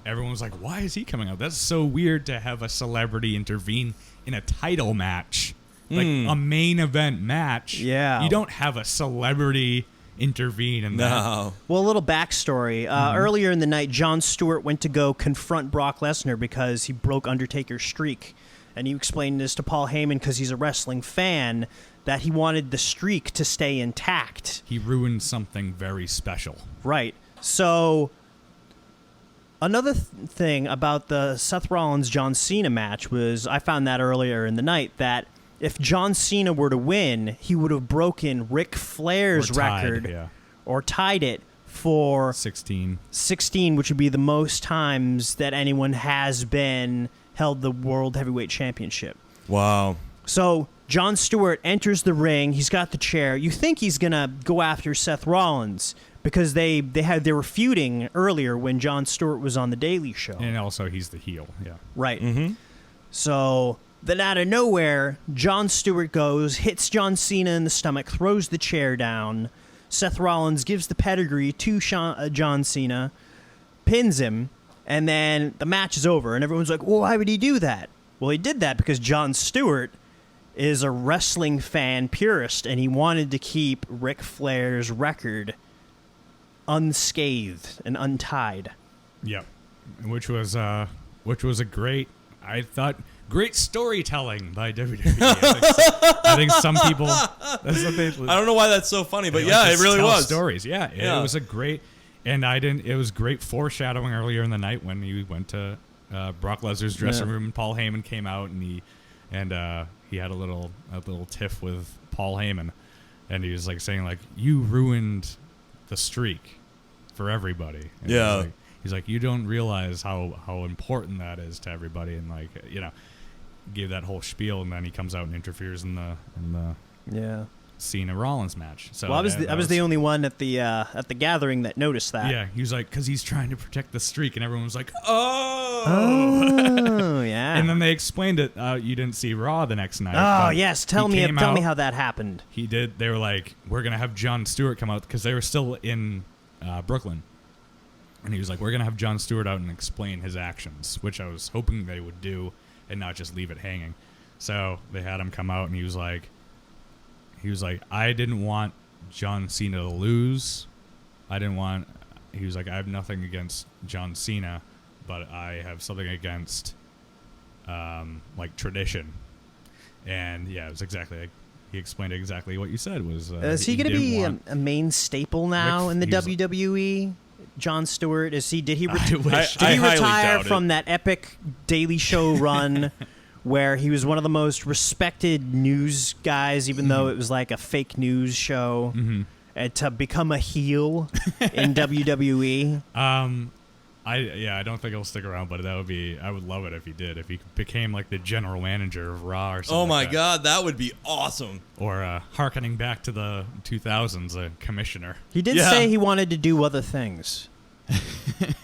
everyone was like, "Why is he coming out? That's so weird to have a celebrity intervene in a title match, like a main event match. Yeah, you don't have a celebrity intervene in that." No. Well, a little backstory. Earlier in the night, Jon Stewart went to go confront Brock Lesnar because he broke Undertaker's streak, and he explained this to Paul Heyman because he's a wrestling fan, that he wanted the streak to stay intact. He ruined something very special. Right. So, another thing about the Seth Rollins-John Cena match was, I found that earlier in the night, that if John Cena were to win, he would have broken Ric Flair's record, or tied it for 16, which would be the most times that anyone has been held the World Heavyweight Championship. Wow. So Jon Stewart enters the ring. He's got the chair. You think he's gonna go after Seth Rollins because they were feuding earlier when Jon Stewart was on the Daily Show, and also he's the heel. Yeah. Right. Mm-hmm. So then out of nowhere, Jon Stewart goes, hits John Cena in the stomach, throws the chair down. Seth Rollins gives the pedigree to John Cena, pins him, and then the match is over. And everyone's like, well, why would he do that? Well, he did that because Jon Stewart is a wrestling fan purist, and he wanted to keep Ric Flair's record unscathed and untied. Yep. Which was a great, I thought, great storytelling by WWE. I think some people, that's what they, I don't know why that's so funny, but like it really was. Stories. Yeah, it was a great, and it was great foreshadowing earlier in the night when he went to Brock Lesnar's dressing room and Paul Heyman came out and he had a little tiff with Paul Heyman, and he was like saying like, you ruined the streak for everybody. And he's like, you don't realize how important that is to everybody, and like, gave that whole spiel, and then he comes out and interferes in the Cena Rollins match. So I was the only one at the gathering that noticed that. Yeah, he was like, because he's trying to protect the streak, and everyone was like, oh yeah. And then they explained it. You didn't see Raw the next night. Oh yes, tell me how that happened. He did. They were like, we're gonna have Jon Stewart come out because they were still in Brooklyn, and he was like, we're gonna have Jon Stewart out and explain his actions, which I was hoping they would do and not just leave it hanging. So they had him come out, and he was like, I didn't want John Cena to lose. He was like, I have nothing against John Cena, but I have something against like tradition. And yeah, it was exactly like, he explained exactly what you said was. Is he going to be a main staple now in the WWE? Jon Stewart, did he retire from that epic Daily Show run where he was one of the most respected news guys, even though it was like a fake news show, and to become a heel in WWE? I don't think he'll stick around, but I would love it if he did. If he became like the general manager of Raw or something. Oh my God, that would be awesome. Or harkening back to the 2000s, a commissioner. He did say he wanted to do other things.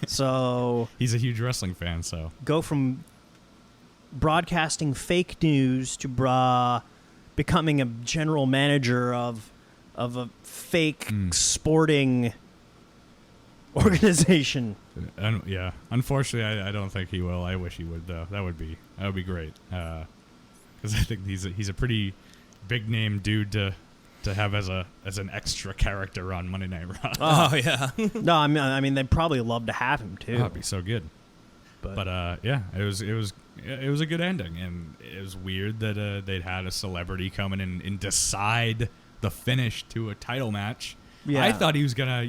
So he's a huge wrestling fan, so go from broadcasting fake news to becoming a general manager of a fake sporting organization. Yeah, unfortunately, I don't think he will. I wish he would, though. That would be great. Because I think he's a pretty big name dude to have as an extra character on Monday Night Raw. Oh yeah. No, I mean they'd probably love to have him too. That'd be so good. But yeah, it was a good ending, and it was weird that they'd had a celebrity come in and decide the finish to a title match. Yeah. I thought he was gonna,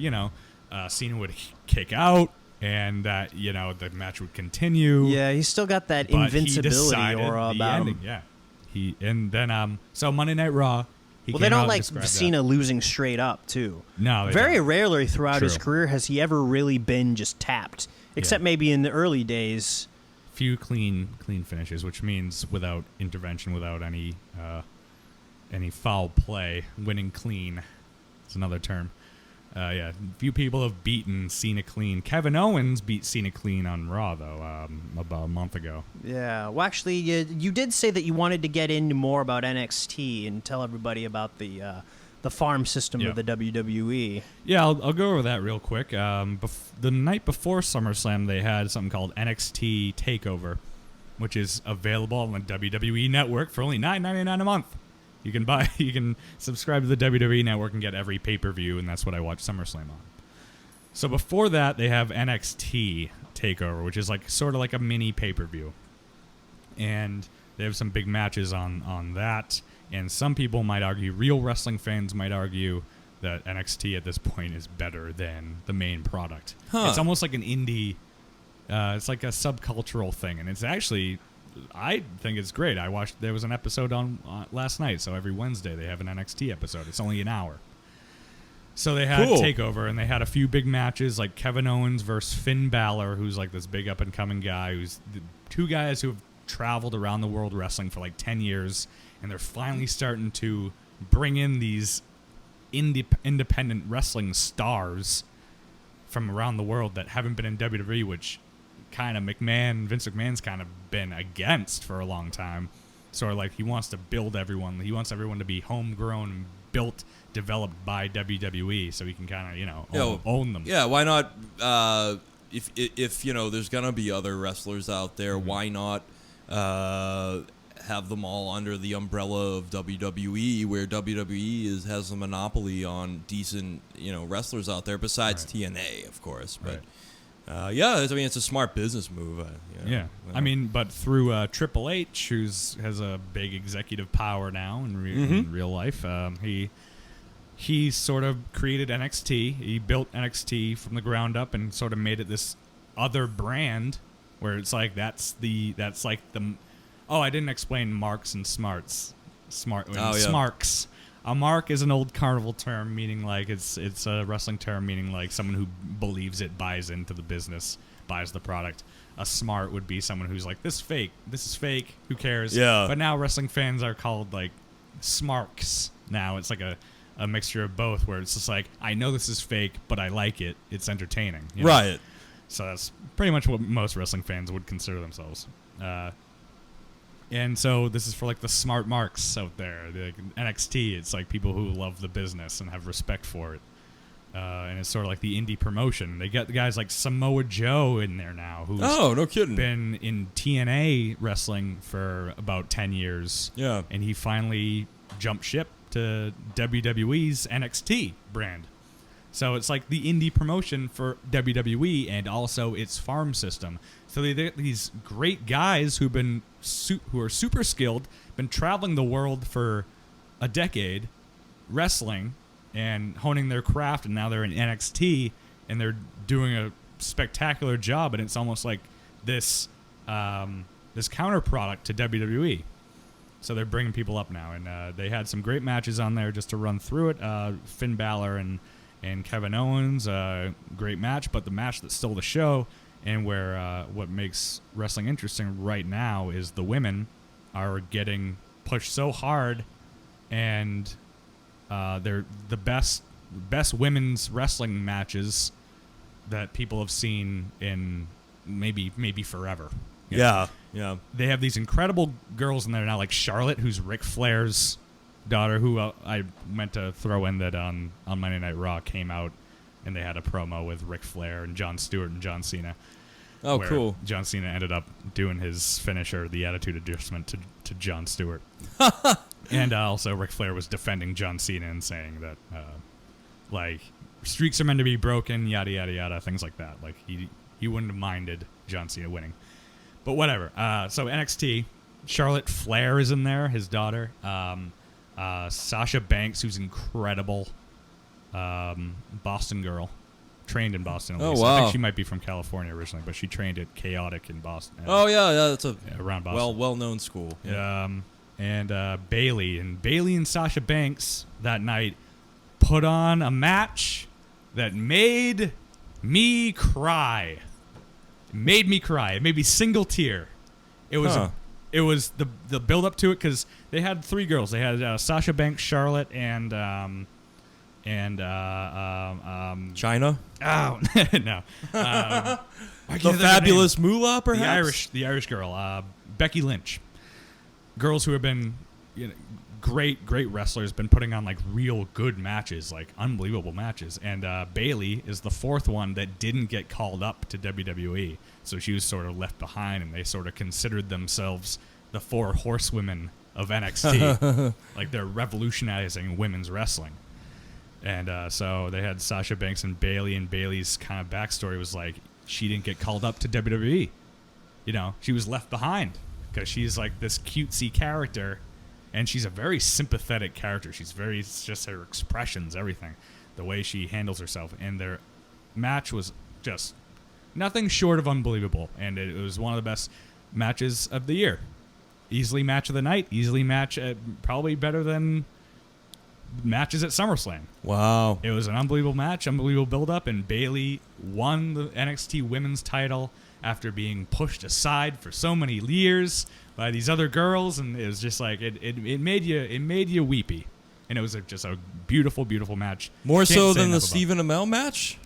Cena would kick out, and that the match would continue. Yeah, he's still got that but invincibility aura about him. Yeah, so Monday Night Raw. Well, they don't like Cena losing straight up too. No, very don't. rarely throughout his True. career has he ever really been just tapped, except maybe in the early days. Few clean finishes, which means without intervention, without any foul play, winning clean. It's another term. Few people have beaten Cena clean. Kevin Owens beat Cena clean on Raw, though, about a month ago. Yeah. Well, actually, you did say that you wanted to get into more about NXT and tell everybody about the farm system of the WWE. Yeah, I'll go over that real quick. The night before SummerSlam, they had something called NXT TakeOver, which is available on the WWE Network for only $9.99 a month. You can subscribe to the WWE Network and get every pay-per-view, and that's what I watch SummerSlam on. So before that, they have NXT TakeOver, which is sort of like a mini pay-per-view. And they have some big matches on that. And some people might argue, real wrestling fans might argue, that NXT at this point is better than the main product. Huh. It's almost like an indie, it's like a subcultural thing. And it's actually, I think it's great. There was an episode on last night, so every Wednesday they have an NXT episode. It's only an hour. So they had TakeOver, and they had a few big matches, like Kevin Owens versus Finn Balor, who's like this big up-and-coming guy, who's the two guys who have traveled around the world wrestling for 10 years, and they're finally starting to bring in these independent wrestling stars from around the world that haven't been in WWE, which kind of Vince McMahon's kind of been against for a long time. Sort of like he wants to build everyone. He wants everyone to be homegrown, built, developed by WWE, so he can kind of own them. Yeah, why not? If there's gonna be other wrestlers out there, why not have them all under the umbrella of WWE, where WWE has a monopoly on decent wrestlers out there besides TNA, of course. But it's a smart business move. But through Triple H, who has a big executive power now in real life, he sort of created NXT. He built NXT from the ground up and sort of made it this other brand where it's like I didn't explain marks and smarts. Smarks. A mark is an old carnival term, meaning it's a wrestling term, meaning someone who believes it, buys into the business, buys the product. A smart would be someone who's like, this is fake, who cares? Yeah. But now wrestling fans are called smarks. Now it's like a mixture of both, where it's just I know this is fake, but I like it. It's entertaining. Right. So that's pretty much what most wrestling fans would consider themselves. And so this is for the smart marks out there. The NXT, it's people who love the business and have respect for it. And it's sort of like the indie promotion. They get the guys like Samoa Joe in there now, who's no kidding, been in TNA wrestling for about 10 years. Yeah. And he finally jumped ship to WWE's NXT brand. So it's like the indie promotion for WWE and also its farm system. So they get these great guys who are super skilled, been traveling the world for a decade, wrestling and honing their craft, and now they're in NXT and they're doing a spectacular job. And it's almost like this counter product to WWE. So they're bringing people up now, and they had some great matches on there. Just to run through it, Finn Balor and Kevin Owens, great match. But the match that stole the show, and where what makes wrestling interesting right now, is the women are getting pushed so hard, and they're the best women's wrestling matches that people have seen in maybe forever. Yeah. Yeah. They have these incredible girls in there now, like Charlotte, who's Ric Flair's daughter, who I meant to throw in that on Monday Night Raw came out, and they had a promo with Ric Flair and Jon Stewart and John Cena. Oh, cool. John Cena ended up doing his finisher, the Attitude Adjustment, to Jon Stewart. And also Ric Flair was defending John Cena and saying that, like, streaks are meant to be broken, yada, yada, yada, things like that. Like, he wouldn't have minded John Cena winning. But whatever. So NXT, Charlotte Flair is in there, his daughter. Sasha Banks, who's incredible. Boston girl. Trained in Boston. At least. Wow. I think she might be from California originally, but she trained at Chaotic in Boston. That's a around Boston. well-known school. Yeah. And Bailey and Sasha Banks that night put on a match that made me cry. It made me single tear. It was the build up to it because they had three girls. They had Sasha Banks, Charlotte, and China? Oh no, The fabulous Moolah, perhaps? the Irish girl, Becky Lynch. Girls who have been great wrestlers, been putting on like real good matches, like unbelievable matches. And Bailey is the fourth one that didn't get called up to WWE, so she was sort of left behind, and they sort of considered themselves the four horsewomen of NXT, like they're revolutionizing women's wrestling. And so they had Sasha Banks and Bailey's kind of backstory was like she didn't get called up to WWE. She was left behind because she's like this cutesy character, and she's a very sympathetic character. It's just her expressions, everything, the way she handles herself. And their match was just nothing short of unbelievable, and it was one of the best matches of the year. Easily match of the night, probably better than matches at SummerSlam. Wow. It was an unbelievable match, unbelievable build-up, and Bailey won the NXT Women's title after being pushed aside for so many years by these other girls, and it was just like it made you weepy, and it was just a beautiful, beautiful match. More so than the Stephen Amell match?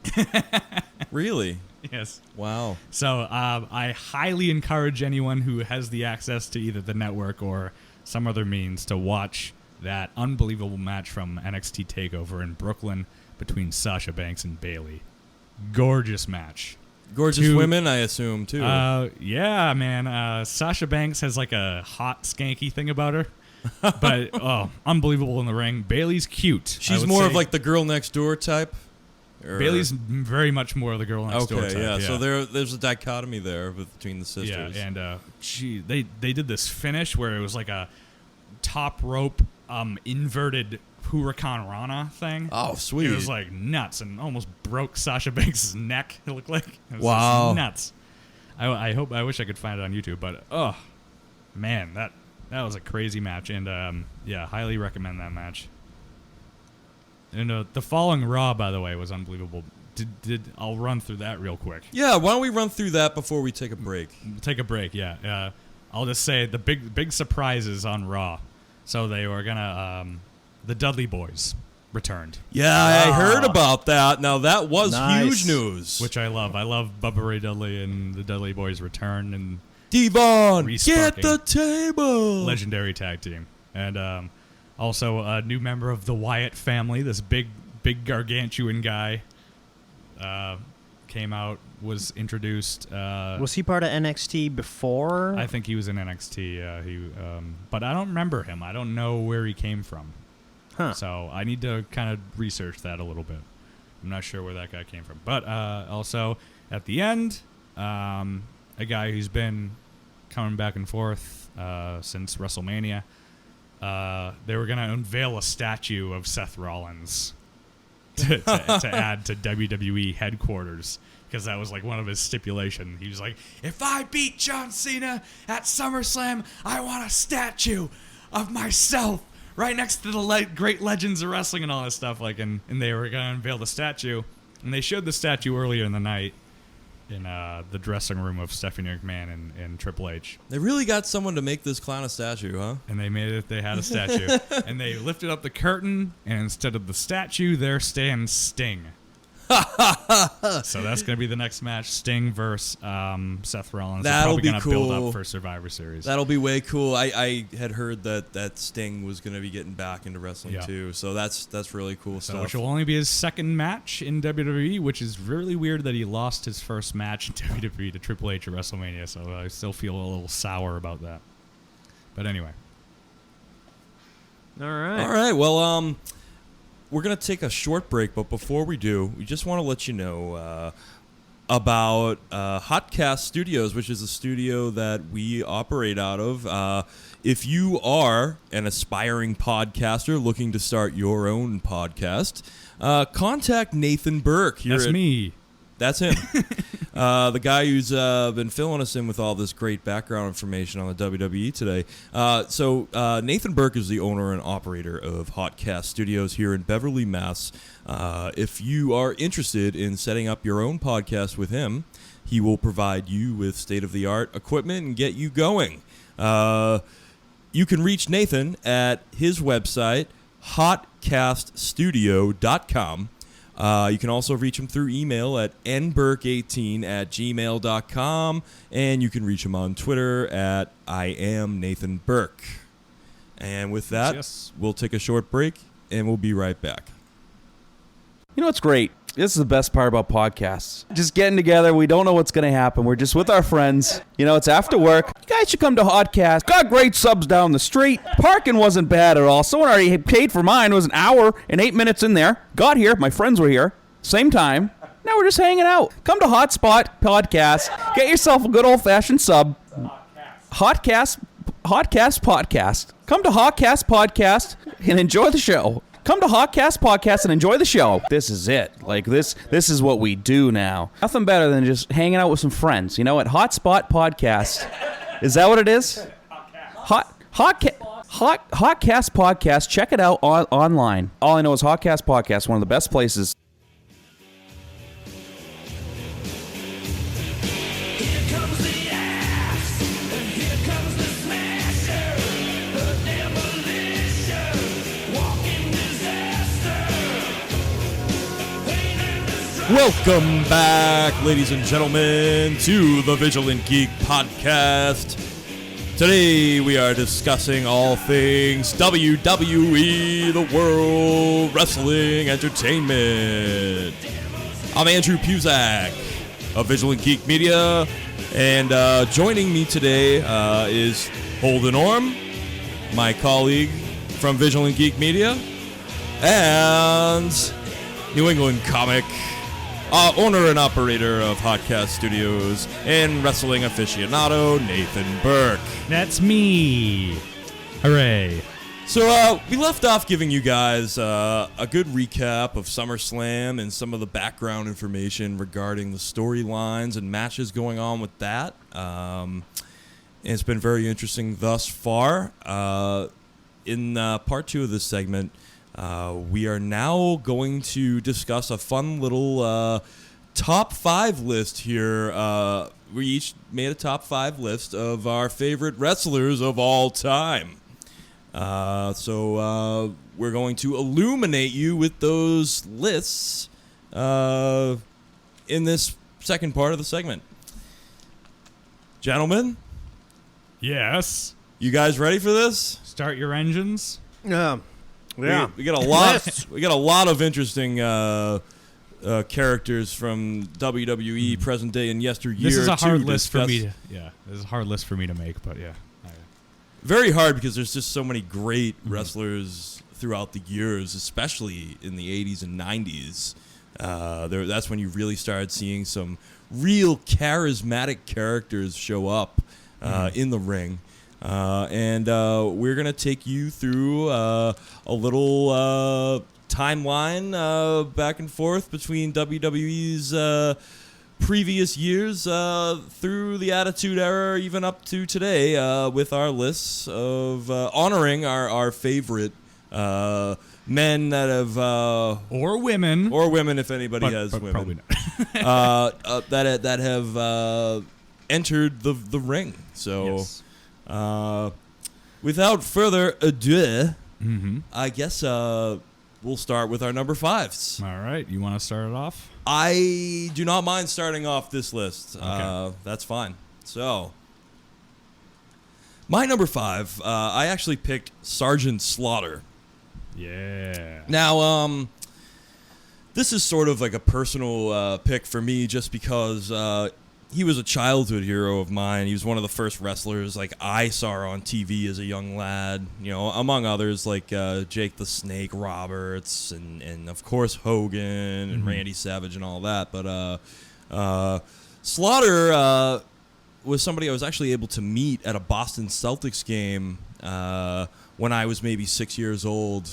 Really? Yes. Wow. So I highly encourage anyone who has the access to either the network or some other means to watch that unbelievable match from NXT TakeOver in Brooklyn between Sasha Banks and Bailey. Gorgeous match. Gorgeous women, I assume, too. Yeah, man. Sasha Banks has like a hot, skanky thing about her. But, unbelievable in the ring. Bailey's cute. She's more of like the girl next door type? Bailey's very much more of the girl next door type. Yeah. So there's a dichotomy there between the sisters. Yeah, and they did this finish where it was like a top rope inverted Huracan Rana thing. Oh, sweet. It was like nuts and almost broke Sasha Banks' neck, it looked like. It was wow. Nuts. I wish I could find it on YouTube, but man, that was a crazy match, and highly recommend that match. And the following Raw, by the way, was unbelievable. I'll run through that real quick. Yeah, why don't we run through that before we take a break? Take a break, yeah. I'll just say the big surprises on Raw. So they were gonna the Dudley Boys returned. Yeah, I heard about that. Now that was huge news, which I love. I love Bubba Ray Dudley and the Dudley Boys return, and Devon, get the table. Legendary tag team, and also a new member of the Wyatt family. This big gargantuan guy came out, was introduced. Was he part of NXT before? I think he was in NXT. But I don't remember him. I don't know where he came from. Huh. So I need to kind of research that a little bit. I'm not sure where that guy came from. But also at the end, a guy who's been coming back and forth since WrestleMania. They were going to unveil a statue of Seth Rollins to add to WWE headquarters, because that was like one of his stipulations. He was like, if I beat John Cena at SummerSlam, I want a statue of myself right next to the great legends of wrestling and all this stuff. Like, and they were going to unveil the statue, and they showed the statue earlier in the night in the dressing room of Stephanie McMahon and Triple H. They really got someone to make this clown a statue, huh? And they made it. They had a statue, and they lifted up the curtain, and instead of the statue, there stands Sting. So that's going to be the next match, Sting versus Seth Rollins. That'll They're probably be going to build cool. up for Survivor Series. That'll be way cool. I had heard that Sting was going to be getting back into wrestling too, so that's really cool stuff. Which will only be his second match in WWE, which is really weird that he lost his first match in WWE to Triple H at WrestleMania, so I still feel a little sour about that. But anyway. All right. All right. Well, we're going to take a short break, but before we do, we just want to let you know about Hotcast Studios, which is a studio that we operate out of. If you are an aspiring podcaster looking to start your own podcast, contact Nathan Burke. That's me. That's him. The guy who's been filling us in with all this great background information on the WWE today. So Nathan Burke is the owner and operator of Hotcast Studios here in Beverly, Mass. If you are interested in setting up your own podcast with him, he will provide you with state-of-the-art equipment and get you going. You can reach Nathan at his website, hotcaststudio.com. You can also reach him through email at nburke18@gmail.com, and you can reach him on Twitter at @IamNathanBurke. And with that, we'll take a short break, and we'll be right back. You know what's great? This is the best part about podcasts. Just getting together. We don't know what's going to happen. We're just with our friends. You know, it's after work. You guys should come to Hotcast. Got great subs down the street. Parking wasn't bad at all. Someone already paid for mine. It was an hour and 8 minutes in there. Got here. My friends were here. Same time. Now we're just hanging out. Come to Hotspot Podcast. Get yourself a good old-fashioned sub. Hotcast Podcast. Come to Hotcast Podcast and enjoy the show. Come to Hotcast Podcast and enjoy the show. This is it. Like, this is what we do now. Nothing better than just hanging out with some friends. You know, at Hotspot Podcast. Is that what it is? Hotcast Podcast. Check it out online. All I know is Hotcast Podcast, one of the best places. Welcome back, ladies and gentlemen, to the Vigilant Geek Podcast. Today we are discussing all things WWE, the World Wrestling Entertainment. I'm Andrew Puzak of Vigilant Geek Media, and joining me today is Holden Orme, my colleague from Vigilant Geek Media, and New England comic, owner and operator of Hotcast Studios and wrestling aficionado, Nathan Burke. That's me. Hooray. So we left off giving you guys a good recap of SummerSlam and some of the background information regarding the storylines and matches going on with that. And it's been very interesting thus far. In part 2 of this segment, we are now going to discuss a fun little top 5 list here. We each made a top 5 list of our favorite wrestlers of all time. So we're going to illuminate you with those lists in this second part of the segment. Gentlemen? Yes. You guys ready for this? Start your engines. Yeah. We got a lot. We got a lot of interesting characters from WWE, present day, and yesteryear. This is a hard to list discuss. for me. This is a hard list for me to make, but yeah. Very hard because there's just so many great wrestlers throughout the years, especially in the 80s and 90s. That's when you really started seeing some real charismatic characters show up in the ring. And we're going to take you through a little timeline back and forth between WWE's previous years through the Attitude Era, even up to today, with our lists of honoring our favorite men that have... or women. Or women, if anybody has but women. Probably not. that have entered the ring. So... Yes. Without further ado, I guess we'll start with our number 5s. All right. You want to start it off? I do not mind starting off this list. Okay. That's fine. So, my number 5, I actually picked Sergeant Slaughter. Yeah. Now, this is sort of like a personal pick for me just because he was a childhood hero of mine. He was one of the first wrestlers like I saw on TV as a young lad, you know, among others like Jake the Snake Roberts and of course Hogan and Randy Savage and all that. But Slaughter was somebody I was actually able to meet at a Boston Celtics game when I was maybe 6 years old.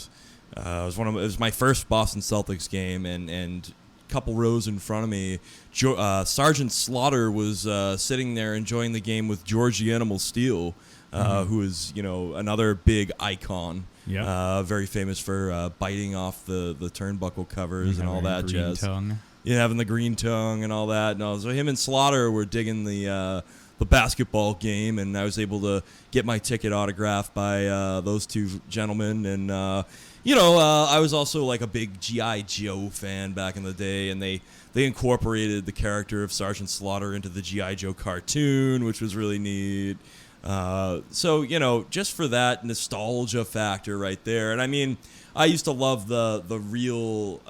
It was my first Boston Celtics game, and a couple rows in front of me, Sergeant Slaughter was sitting there enjoying the game with George the Animal Steele, who is, you know, another big icon. Yeah. Very famous for biting off the turnbuckle covers and all that green jazz. tongue. Yeah, having the green tongue and all that. No, so him and Slaughter were digging the basketball game, and I was able to get my ticket autographed by those two gentlemen. And you know, I was also like a big G.I. Joe fan back in the day, and they incorporated the character of Sergeant Slaughter into the G.I. Joe cartoon, which was really neat. So, you know, just for that nostalgia factor right there. And I mean, I used to love the real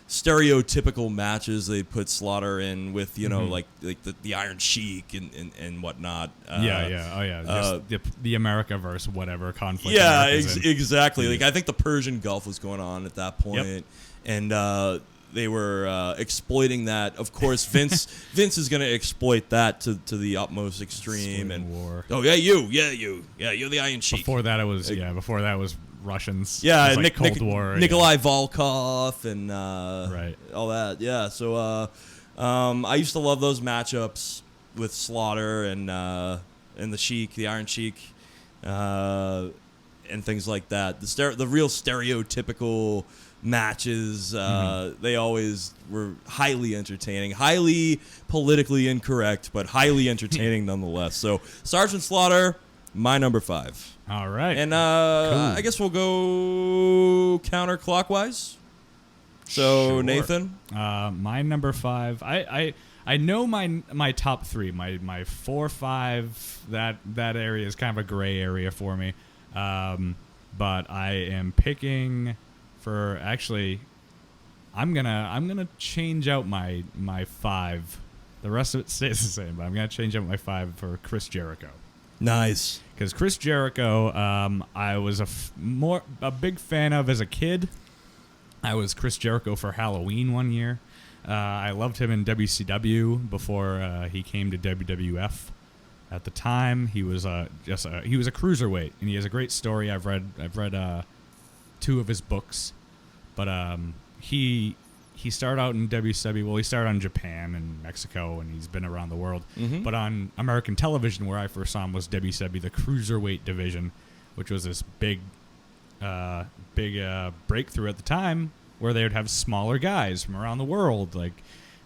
stereotypical matches they put Slaughter in with, you know, like the Iron Sheik and whatnot. Just the America versus whatever conflict. Yeah, America's in. exactly. Like I think the Persian Gulf was going on at that point, and they were exploiting that. Of course, Vince is going to exploit that to the utmost extreme. And war. Oh yeah, you're the Iron Sheik. Before that, it was Russians. Yeah, it was like Cold War. Nikolai Volkov and right. all that. Yeah, so I used to love those matchups with Slaughter and the Sheik, the Iron Sheik, and things like that. The real stereotypical matches, they always were highly entertaining, highly politically incorrect, but highly entertaining nonetheless. So Sergeant Slaughter, my number 5. All right. And Cool. I guess we'll go counterclockwise. So Sure. Nathan, my number 5. I know my top 3. My 4, 5. That area is kind of a gray area for me. But I am picking for actually. I'm gonna change out my 5. The rest of it stays the same, but I'm gonna change out my 5 for Chris Jericho. nice. Because Chris Jericho, I was a big fan of as a kid. I was Chris Jericho for Halloween one year. I loved him in WCW before he came to WWF. At the time, he was a cruiserweight, and he has a great story. I've read 2 of his books, but he started out in WCW. Well, he started in Japan and Mexico, and he's been around the world. Mm-hmm. But on American television, where I first saw him was WCW, the cruiserweight division, which was this big breakthrough at the time, where they would have smaller guys from around the world, like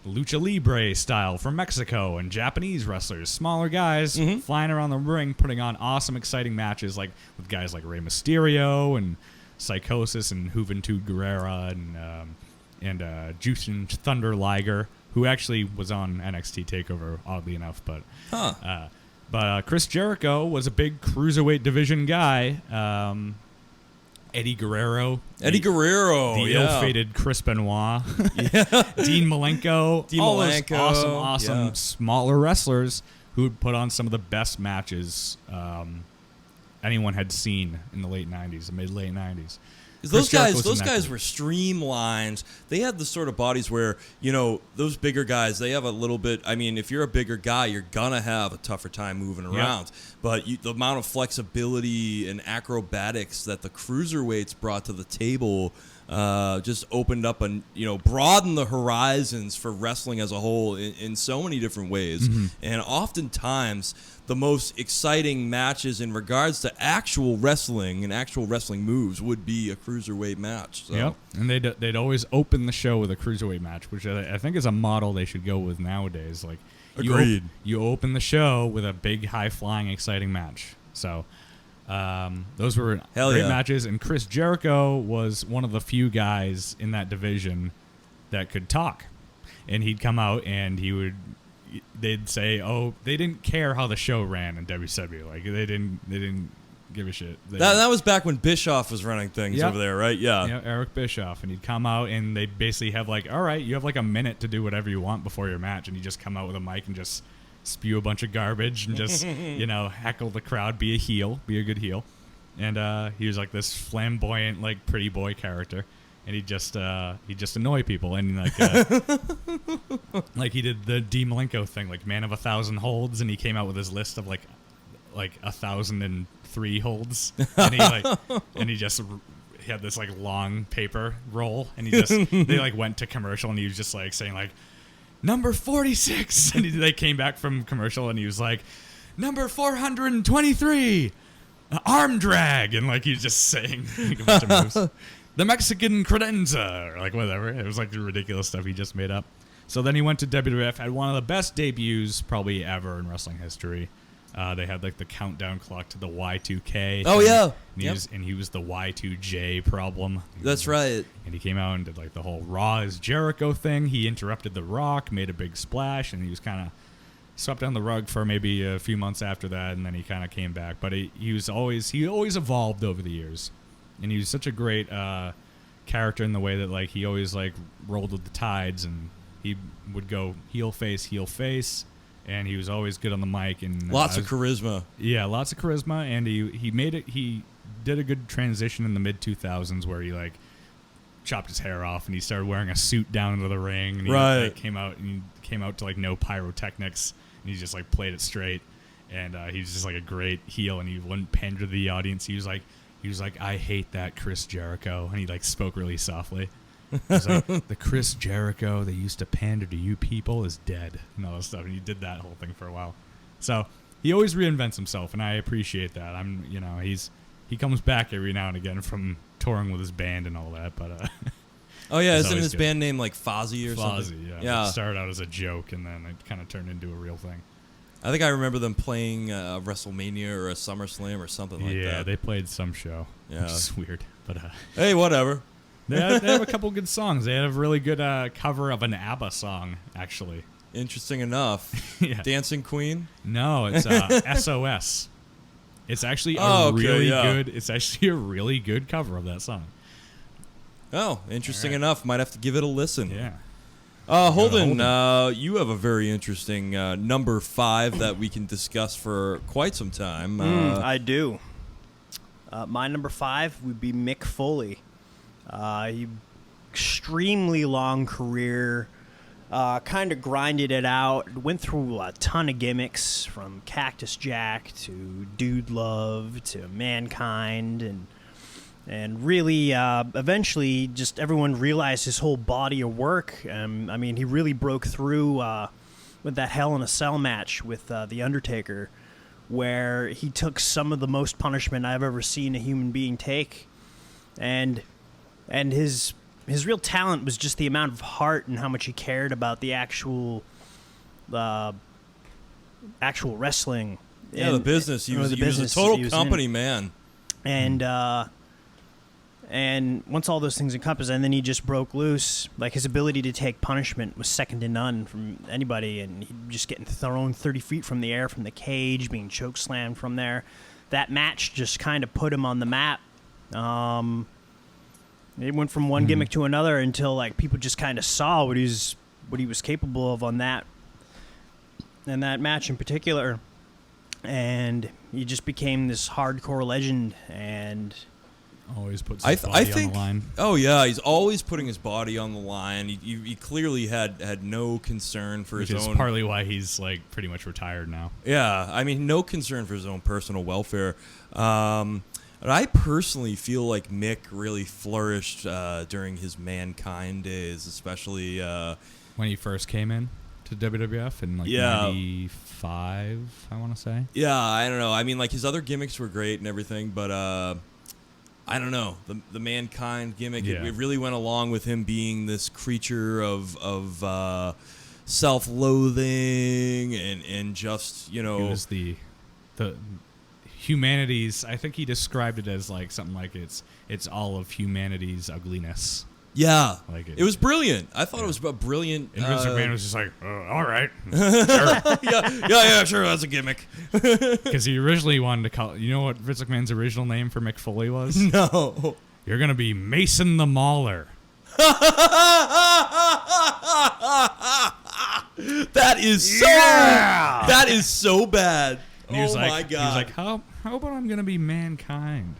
lucha libre style from Mexico, and Japanese wrestlers, smaller guys flying around the ring, putting on awesome, exciting matches, like with guys like Rey Mysterio and Psychosis and Juventud Guerrera and Jushin Thunder Liger, who actually was on NXT TakeOver, oddly enough. But Chris Jericho was a big cruiserweight division guy. Eddie Guerrero, the ill-fated Chris Benoit, Dean Malenko, all those awesome smaller wrestlers who would put on some of the best matches anyone had seen in the late 90s, the mid-late 90s. Those guys were streamlined. They had the sort of bodies where, you know, those bigger guys, they have a little bit. I mean, if you're a bigger guy, you're gonna have a tougher time moving around. But the amount of flexibility and acrobatics that the cruiserweights brought to the table just opened up and, you know, broadened the horizons for wrestling as a whole in so many different ways. And oftentimes, the most exciting matches in regards to actual wrestling and actual wrestling moves would be a cruiserweight match. So. Yep, and they'd always open the show with a cruiserweight match, which I think is a model they should go with nowadays. Like, Agreed. You open the show with a big, high-flying, exciting match. So, Those were Hell great yeah. matches, and Chris Jericho was one of the few guys in that division that could talk. And he'd come out and they'd say, "Oh, they didn't care how the show ran in WCW. Like they didn't give a shit." That was back when Bischoff was running things over there, right? Yeah. Eric Bischoff, and he'd come out and they'd basically have like, "All right, you have like a minute to do whatever you want before your match," and he'd just come out with a mic and just spew a bunch of garbage and just heckle the crowd, be a good heel. And he was like this flamboyant, like pretty boy character. And he'd just annoy people, and like he did the Dean Malenko thing, like man of 1,000 holds, and he came out with his list of like 1,003 holds, and he had this like long paper roll, and they like went to commercial, and he was just like saying like number 46, and they came back from commercial, and he was like number 423, arm drag, and like he was just saying like, a bunch of moves. The Mexican credenza, or like whatever. It was like the ridiculous stuff he just made up. So then he went to WWF, had one of the best debuts probably ever in wrestling history. They had like the countdown clock to the Y2K. Oh, yeah. And he was the Y2J problem. That's right. And he came out and did like the whole Raw is Jericho thing. He interrupted The Rock, made a big splash, and he was kind of swept on the rug for maybe a few months after that, and then he kind of came back. But he always evolved over the years. And he was such a great character in the way that like he always like rolled with the tides, and he would go heel face, and he was always good on the mic and lots of charisma. Yeah, lots of charisma, and he did a good transition in the mid 2000s where he like chopped his hair off and he started wearing a suit down into the ring, and he like, came out to like no pyrotechnics, and he just like played it straight, and he was just like a great heel, and he wouldn't pander to the audience. He was like, I hate that Chris Jericho, and he like spoke really softly. He was like, the Chris Jericho that used to pander to you people is dead, and all this stuff. And he did that whole thing for a while. So he always reinvents himself, and I appreciate that. He comes back every now and again from touring with his band and all that. But oh yeah, isn't his good. band name like Fozzy or something? Fozzy, yeah. Yeah. It started out as a joke, and then it kind of turned into a real thing. I think I remember them playing a WrestleMania or a Summerslam or something like that. Yeah, they played some show, Yeah. which is weird. But hey, whatever. they have a couple good songs. They have a really good cover of an ABBA song, actually. Interesting enough. Yeah. Dancing Queen? No, it's SOS. It's actually good. It's actually a really good cover of that song. Oh, interesting enough. Might have to give it a listen. Yeah. Holden, you have a very interesting number 5 that we can discuss for quite some time. I do. My number 5 would be Mick Foley. Extremely long career. Kind of grinded it out. Went through a ton of gimmicks, from Cactus Jack to Dude Love to Mankind, and really, eventually, just everyone realized his whole body of work. I mean, he really broke through with that Hell in a Cell match with The Undertaker, where he took some of the most punishment I've ever seen a human being take. And his real talent was just the amount of heart and how much he cared about the actual wrestling. Yeah, the business. He was a total company man. And once all those things encompassed, and then he just broke loose. Like, his ability to take punishment was second to none from anybody, and he'd just getting thrown 30 feet from the air from the cage, being choke slammed from there. That match just kind of put him on the map. It went from one gimmick to another until like people just kind of saw what he was capable of on that match in particular, and he just became this hardcore legend. And always puts his body on the line. Oh yeah, he's always putting his body on the line. He clearly had no concern for his own. Which is partly why he's like pretty much retired now. Yeah, I mean, no concern for his own personal welfare. But I personally feel like Mick really flourished during his Mankind days, especially when he first came in to WWF in like 95, I want to say. Yeah, I don't know. I mean, like, his other gimmicks were great and everything, but I don't know. The Mankind gimmick, it really went along with him being this creature of self-loathing and just, you know. He was the humanity's. I think he described it as like something like it's all of humanity's ugliness. Yeah, Like it was brilliant. I thought it was a brilliant. And Vince McMahon was just like, all right, yeah, sure, that's a gimmick. because he originally wanted to call. You know what Vince McMahon's original name for Mick Foley was? No. You're gonna be Mason the Mauler. That is so. Yeah! That is so bad. And he was oh like, my god. He was like, how about I'm gonna be Mankind?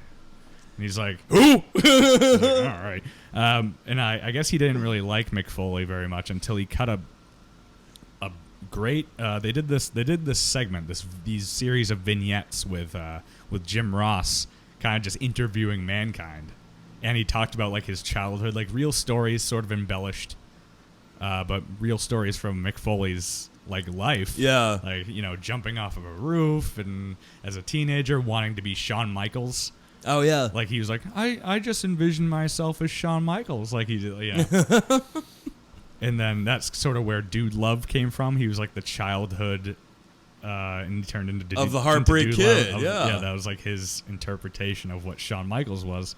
And he's like, who? Like, all right. And I guess he didn't really like Mick Foley very much until he cut a great. They did this segment, these series of vignettes with Jim Ross, kind of just interviewing Mankind, and he talked about like his childhood, like real stories, sort of embellished, but real stories from Mick Foley's like life. Yeah. Like, you know, jumping off of a roof and as a teenager wanting to be Shawn Michaels. Oh yeah. Like he was like, I just envisioned myself as Shawn Michaels, like he did, yeah. And then that's sort of where Dude Love came from. He was like the childhood, and he turned into of the Heartbreak Kid. Yeah, that was like his interpretation of what Shawn Michaels was.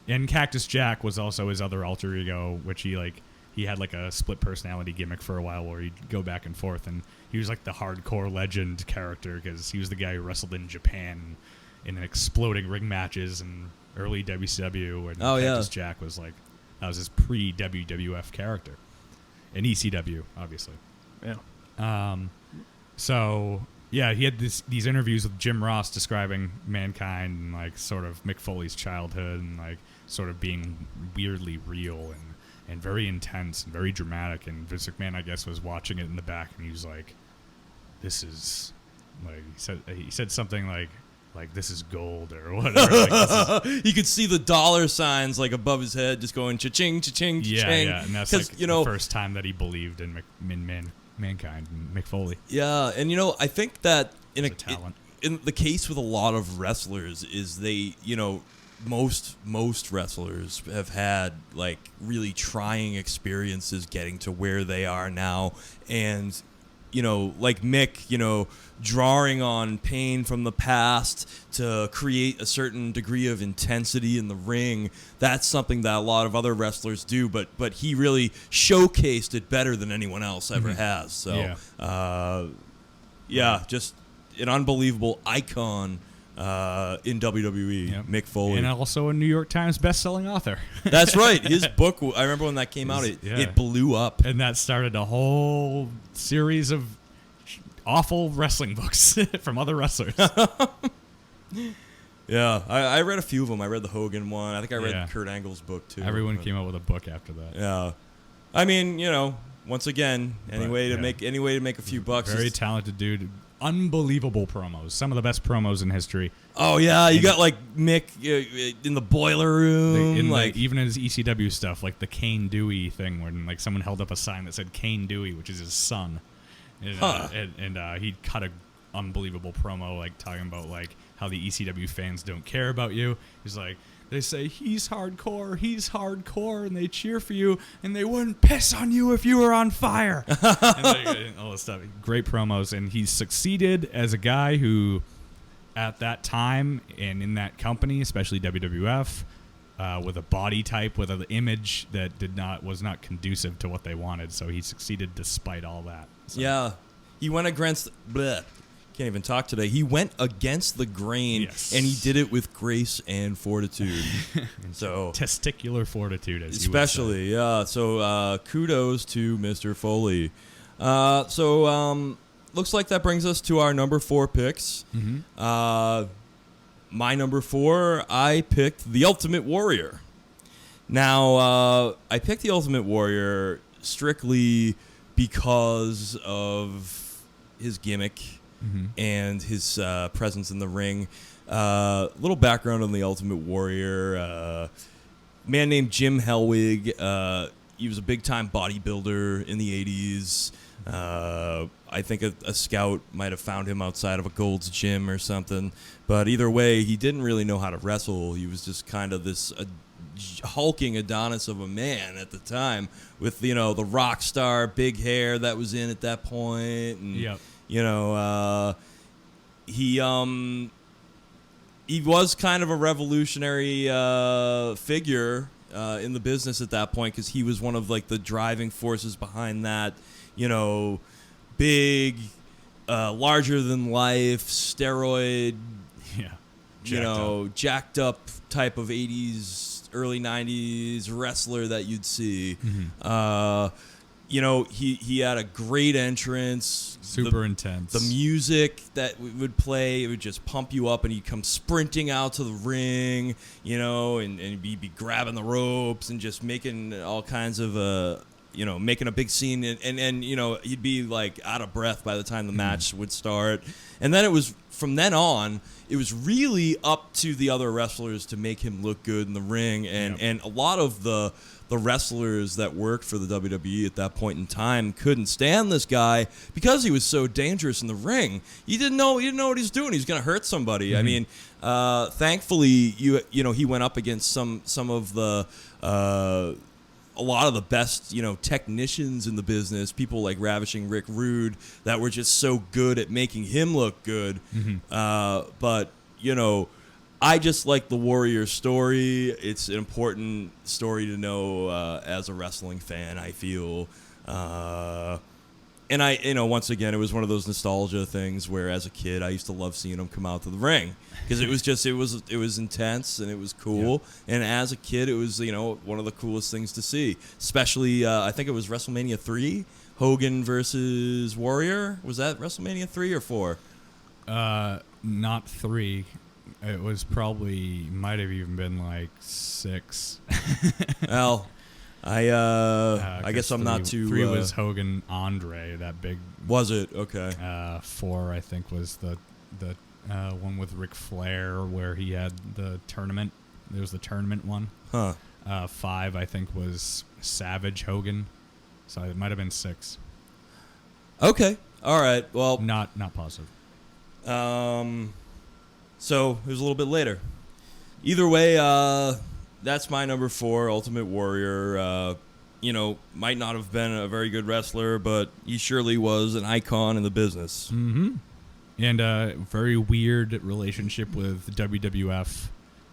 And Cactus Jack was also his other alter ego, which he had like a split personality gimmick for a while where he'd go back and forth, and he was like the hardcore legend character because he was the guy who wrestled in Japan in exploding ring matches and early WCW, and Cactus Jack was like, that was his pre-WWF character. And ECW, obviously. Yeah. So, yeah, he had these interviews with Jim Ross describing Mankind and, like, sort of Mick Foley's childhood and, like, sort of being weirdly real and very intense and very dramatic. And Vince McMahon, I guess, was watching it in the back, and he was like, this is, like, he said something like this is gold or whatever. Like, you could see the dollar signs like above his head, just going cha-ching, cha-ching, cha-ching. Yeah, and that's like the first time that he believed in Mankind and Mick Foley. Yeah, and I think that in the case with a lot of wrestlers is they, most wrestlers have had like really trying experiences getting to where they are now, and like Mick, drawing on pain from the past to create a certain degree of intensity in the ring. That's something that a lot of other wrestlers do, but he really showcased it better than anyone else ever has. So, just an unbelievable icon in WWE, Mick Foley. And also a New York Times best-selling author. That's right. His book, I remember when that came out, it blew up. And that started a whole series of awful wrestling books from other wrestlers. Yeah, I read a few of them. I read the Hogan one. I think I read Kurt Angle's book, too. Everyone came out with a book after that. Yeah. I mean, once again, any way to make a few bucks. Very talented dude. Unbelievable promos. Some of the best promos in history. Oh yeah, you got like Mick in the boiler room, even in his ECW stuff, like the Kane Dewey thing, when like someone held up a sign that said Kane Dewey, which is his son, and he cut a unbelievable promo like talking about like how the ECW fans don't care about you. He's like, they say he's hardcore, and they cheer for you, and they wouldn't piss on you if you were on fire. and all this stuff. Great promos, and he's succeeded as a guy who, at that time and in that company, especially WWF, with a body type, with an image that was not conducive to what they wanted. So he succeeded despite all that. So. Yeah, he went against. Can't even talk today. He went against the grain, and he did it with grace and fortitude. So testicular fortitude, as especially, you would say. So kudos to Mr. Foley. So looks like that brings us to our number 4 picks. Mm-hmm. My number 4, I picked The Ultimate Warrior. Now, I picked The Ultimate Warrior strictly because of his gimmick. Mm-hmm. And his presence in the ring. Little background on the Ultimate Warrior. A man named Jim Hellwig. He was a big-time bodybuilder in the 80s. I think a scout might have found him outside of a Gold's Gym or something. But either way, he didn't really know how to wrestle. He was just kind of this hulking Adonis of a man at the time with, the rock star, big hair that was in at that point. And, yep. he he was kind of a revolutionary figure in the business at that point, because he was one of like the driving forces behind that, big, larger than life steroid, jacked up type of 80s, early 90s wrestler that you'd see. He had a great entrance. Super intense. The music that would play, it would just pump you up, and he'd come sprinting out to the ring, and he'd be grabbing the ropes and just making all kinds of, making a big scene. And he'd be like out of breath by the time the match would start. And then from then on, it was really up to the other wrestlers to make him look good in the ring. And a lot of the wrestlers that worked for the WWE at that point in time couldn't stand this guy because he was so dangerous in the ring. You didn't know what he was doing. He was going to hurt somebody. I mean, thankfully, he went up against some of the a lot of the best, technicians in the business, people like Ravishing Rick Rude, that were just so good at making him look good. But I just like the Warrior story. It's an important story to know as a wrestling fan, I feel. And once again, it was one of those nostalgia things where as a kid, I used to love seeing him come out to the ring because it was intense and it was cool. Yeah. And as a kid, it was, one of the coolest things to see, especially, I think it was WrestleMania 3, Hogan versus Warrior. Was that WrestleMania 3 or 4? Not 3. It was might have even been like 6. Well, I guess I'm not too. 3 was Hogan Andre, that big. Was it? Okay. 4, I think, was the one with Ric Flair where he had the tournament. There was the tournament one. Huh. 5, I think, was Savage Hogan. So it might have been 6. Okay. All right. Well, not positive. So it was a little bit later. Either way, that's my number 4, Ultimate Warrior. Might not have been a very good wrestler, but he surely was an icon in the business. Mm-hmm. And a very weird relationship with WWF,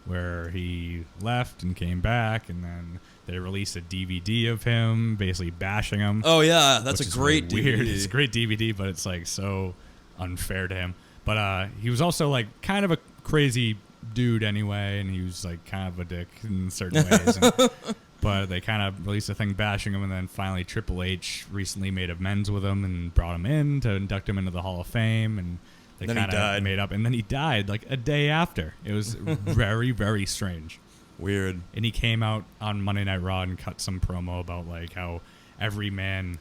where he left and came back, and then they released a DVD of him basically bashing him. Oh yeah, that's a great DVD. Weird. It's a great DVD, but it's like so unfair to him. But he was also like kind of a crazy dude anyway, and he was like kind of a dick in certain ways. But they kind of released a thing bashing him, and then finally Triple H recently made amends with him and brought him in to induct him into the Hall of Fame, and they kind of made up. And then he died like a day after. It was very, very strange. Weird. And he came out on Monday Night Raw and cut some promo about like how every man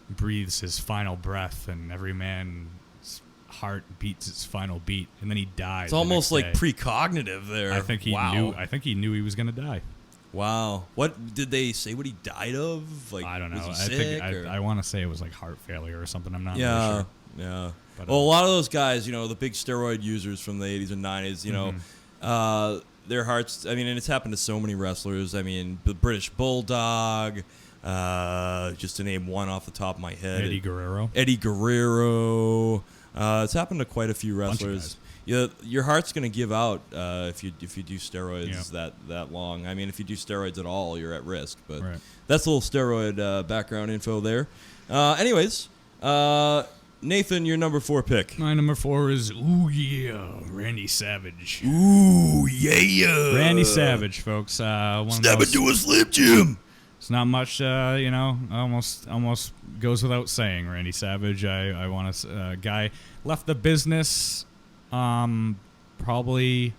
breathes his final breath, and every man's heart beats its final beat, and then he died. It's almost like precognitive there. I think he knew. I think he knew he was going to die. Wow. What did they say? What he died of? Like, I don't know. Was he sick, I want to say it was like heart failure or something. I'm not really sure. Yeah. But, well, a lot of those guys, the big steroid users from the 80s and 90s, their hearts. I mean, and it's happened to so many wrestlers. I mean, the British Bulldog. Just to name one off the top of my head. Eddie Guerrero. It's happened to quite a few wrestlers. Your heart's going to give out if you do steroids that long. I mean, if you do steroids at all, you're at risk. But that's a little steroid background info there. Anyways, Nathan, your number 4 pick. My number 4 is Randy Savage. Ooh yeah, Randy Savage, folks. Step into a Slim Jim. It's not much, almost goes without saying. Randy Savage, I want to. Guy left the business probably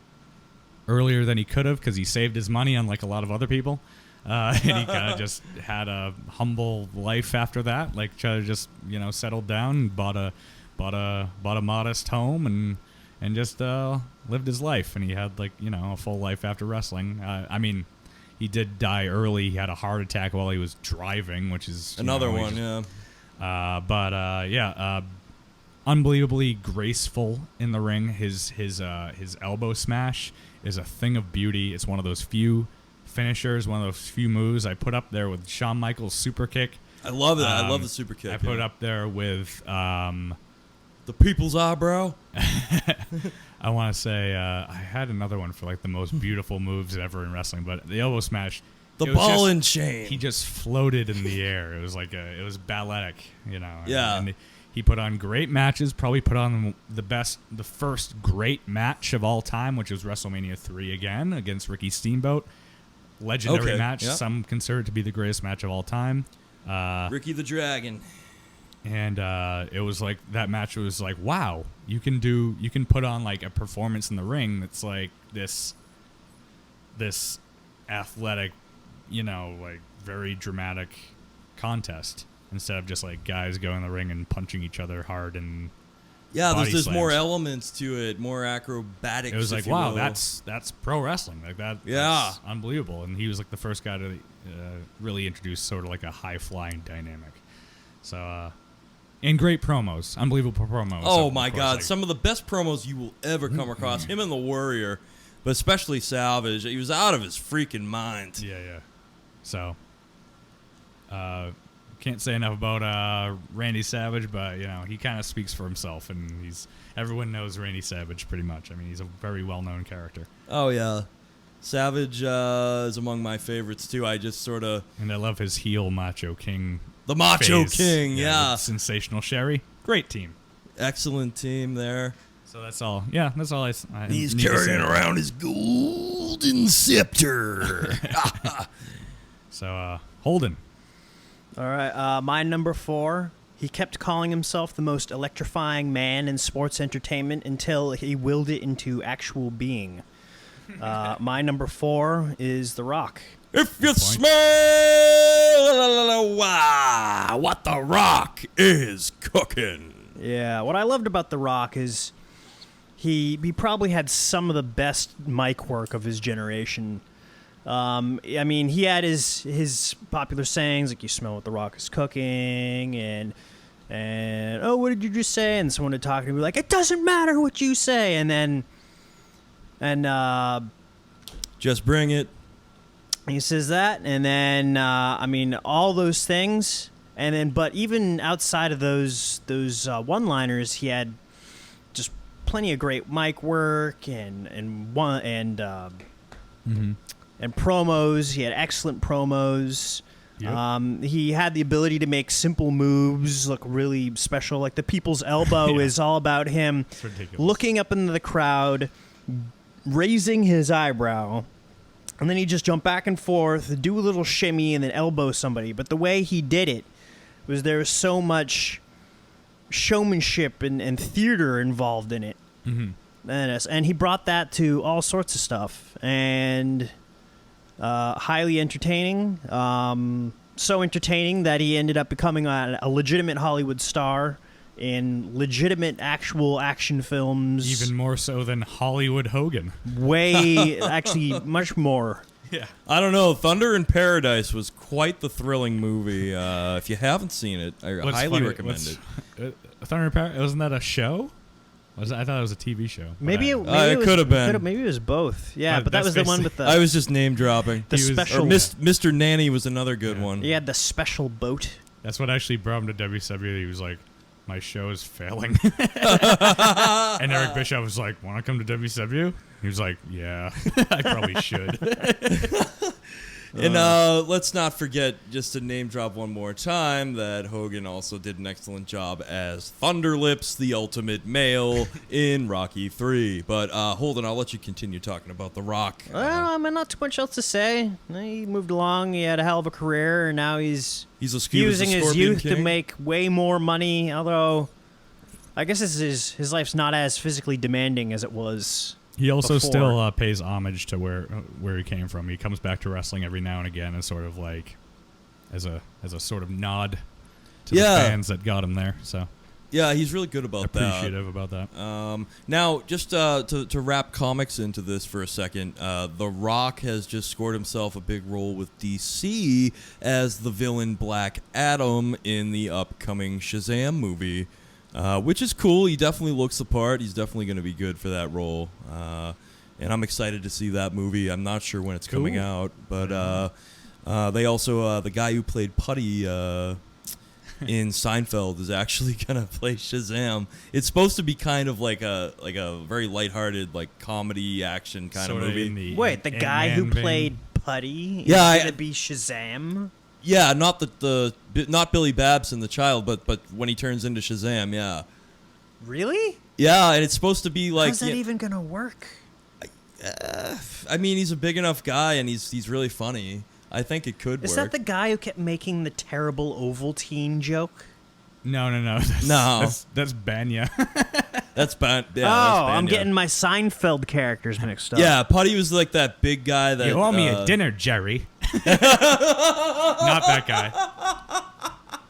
earlier than he could have because he saved his money, unlike a lot of other people. And he kind of just had a humble life after that. Like, just settled down, and bought a modest home, and just lived his life. And he had a full life after wrestling. I mean. He did die early. He had a heart attack while he was driving, which is another one, unbelievably graceful in the ring. His elbow smash is a thing of beauty. It's one of those few finishers, one of those few moves. I put up there with Shawn Michaels' super kick. I love it. I love the super kick. I put it up there with the people's eyebrow. I want to say I had another one for like the most beautiful moves ever in wrestling, but the elbow smash. The it was ball just- and chain. He just floated in the air. It was like it was balletic, you know. Yeah. And he put on great matches. Probably put on the first great match of all time, which was WrestleMania 3 again against Ricky Steamboat. Legendary Okay, match. yeah. Some consider it to be the greatest match of all time. Ricky the Dragon. And it was like that match was like, wow, you can put on like a performance in the ring that's like this athletic, you know, like very dramatic contest instead of just like guys going in the ring and punching each other hard and Yeah, body there's more slams. elements to it, more acrobatics. It was like, if you wow, will. that's pro wrestling, like that. Yeah. That's unbelievable. And he was like the first guy to really introduce sort of like a high flying dynamic. So, and great promos, unbelievable promos. Oh Of my course, God, like- some of the best promos you will ever come across. Him and the Warrior, but especially Savage. He was out of his freaking mind. Yeah. So, can't say enough about Randy Savage, but you know he kind of speaks for himself, and everyone knows Randy Savage pretty much. I mean, he's a very well-known character, Oh yeah, Savage is among my favorites too. I just sort of and I love his heel Macho King. the Macho phase. King. Yeah, with Sensational Sherry, great team. excellent team there. So that's all. Yeah, that's all I He's need to say. carrying around his golden scepter. So Holden. All right, my number 4. He kept calling himself the most electrifying man in sports entertainment until he willed it into actual being. My number 4 is The Rock. If you point. smell what the Rock is cooking. Yeah, what I loved about The Rock is he probably had some of the best mic work of his generation. I mean, he had his popular sayings like "You smell what The Rock is cooking," and "Oh, what did you just say?" And someone would talk to me like, "It doesn't matter what you say," and Just bring it. he says that, and then I mean, all those things, and then but even outside of those one-liners, he had just plenty of great mic work and promos. He had excellent promos. Yep. He had the ability to make simple moves look really special. Like the people's elbow Yeah. is all about him It's ridiculous. looking up into the crowd, raising his eyebrow, and then he just jump back and forth, do a little shimmy, and then elbow somebody. But the way he did it was there was so much showmanship and theater involved in it. Mm-hmm. And he brought that to all sorts of stuff. And highly entertaining. So entertaining that he ended up becoming a legitimate Hollywood star in legitimate actual action films. Even more so than Hollywood Hogan. way, actually, much more. Yeah. I don't know. Thunder in Paradise was quite the thrilling movie. If you haven't seen it, I highly recommend it. Thunder in Paradise, wasn't that a show? I thought it was a TV show. Maybe But it, it could have been. Maybe it was both. Yeah, Uh, but that that's was the one with the I was just name dropping. the he was- special. Or Mr. Nanny was another good Yeah. one. He had the special boat. that's what actually brought him to WCW. He was like, my show is failing. And Eric Bischoff was like, want to come to WCW? He was like, yeah, I probably should. And let's not forget, just to name drop one more time, that Hogan also did an excellent job as Thunderlips, the ultimate male, in Rocky 3. But Holden, I'll let you continue talking about The Rock. Well, I mean, not too much else to say. He moved along. He had a hell of a career, and now he's He's a using his Scorpion youth to King. make way more money. Although, I guess his life's not as physically demanding as it was. He also Before. still pays homage to where he came from. He comes back to wrestling every now and again, as sort of like as a sort of nod to the Yeah. fans that got him there. So Yeah, he's really good about that. appreciative about that. Now, just to wrap comics into this for a second, The Rock has just scored himself a big role with DC as the villain Black Adam in the upcoming Shazam movie, which is cool. He definitely looks the part. He's definitely going to be good for that role. And I'm excited to see that movie. I'm not sure when it's coming Cool. out, but they also, the guy who played Putty, in Seinfeld is actually gonna play Shazam. It's supposed to be kind of like a very lighthearted, like comedy action kind of movie. Wait, the guy who Ant-Man played Putty is gonna be Shazam? Yeah, not not Billy Babson, the child, but when he turns into Shazam, yeah. Really? Yeah, and it's supposed to be like. How's that even gonna work? I mean, he's a big enough guy, and he's really funny. I think it could work. Is that the guy who kept making the terrible Ovaltine joke? No. That's Banya. That's bad. Yeah, oh, that's I'm Banya. getting my Seinfeld characters mixed up. Yeah, Putty was like that big guy that. You owe me a dinner, Jerry. Not that guy.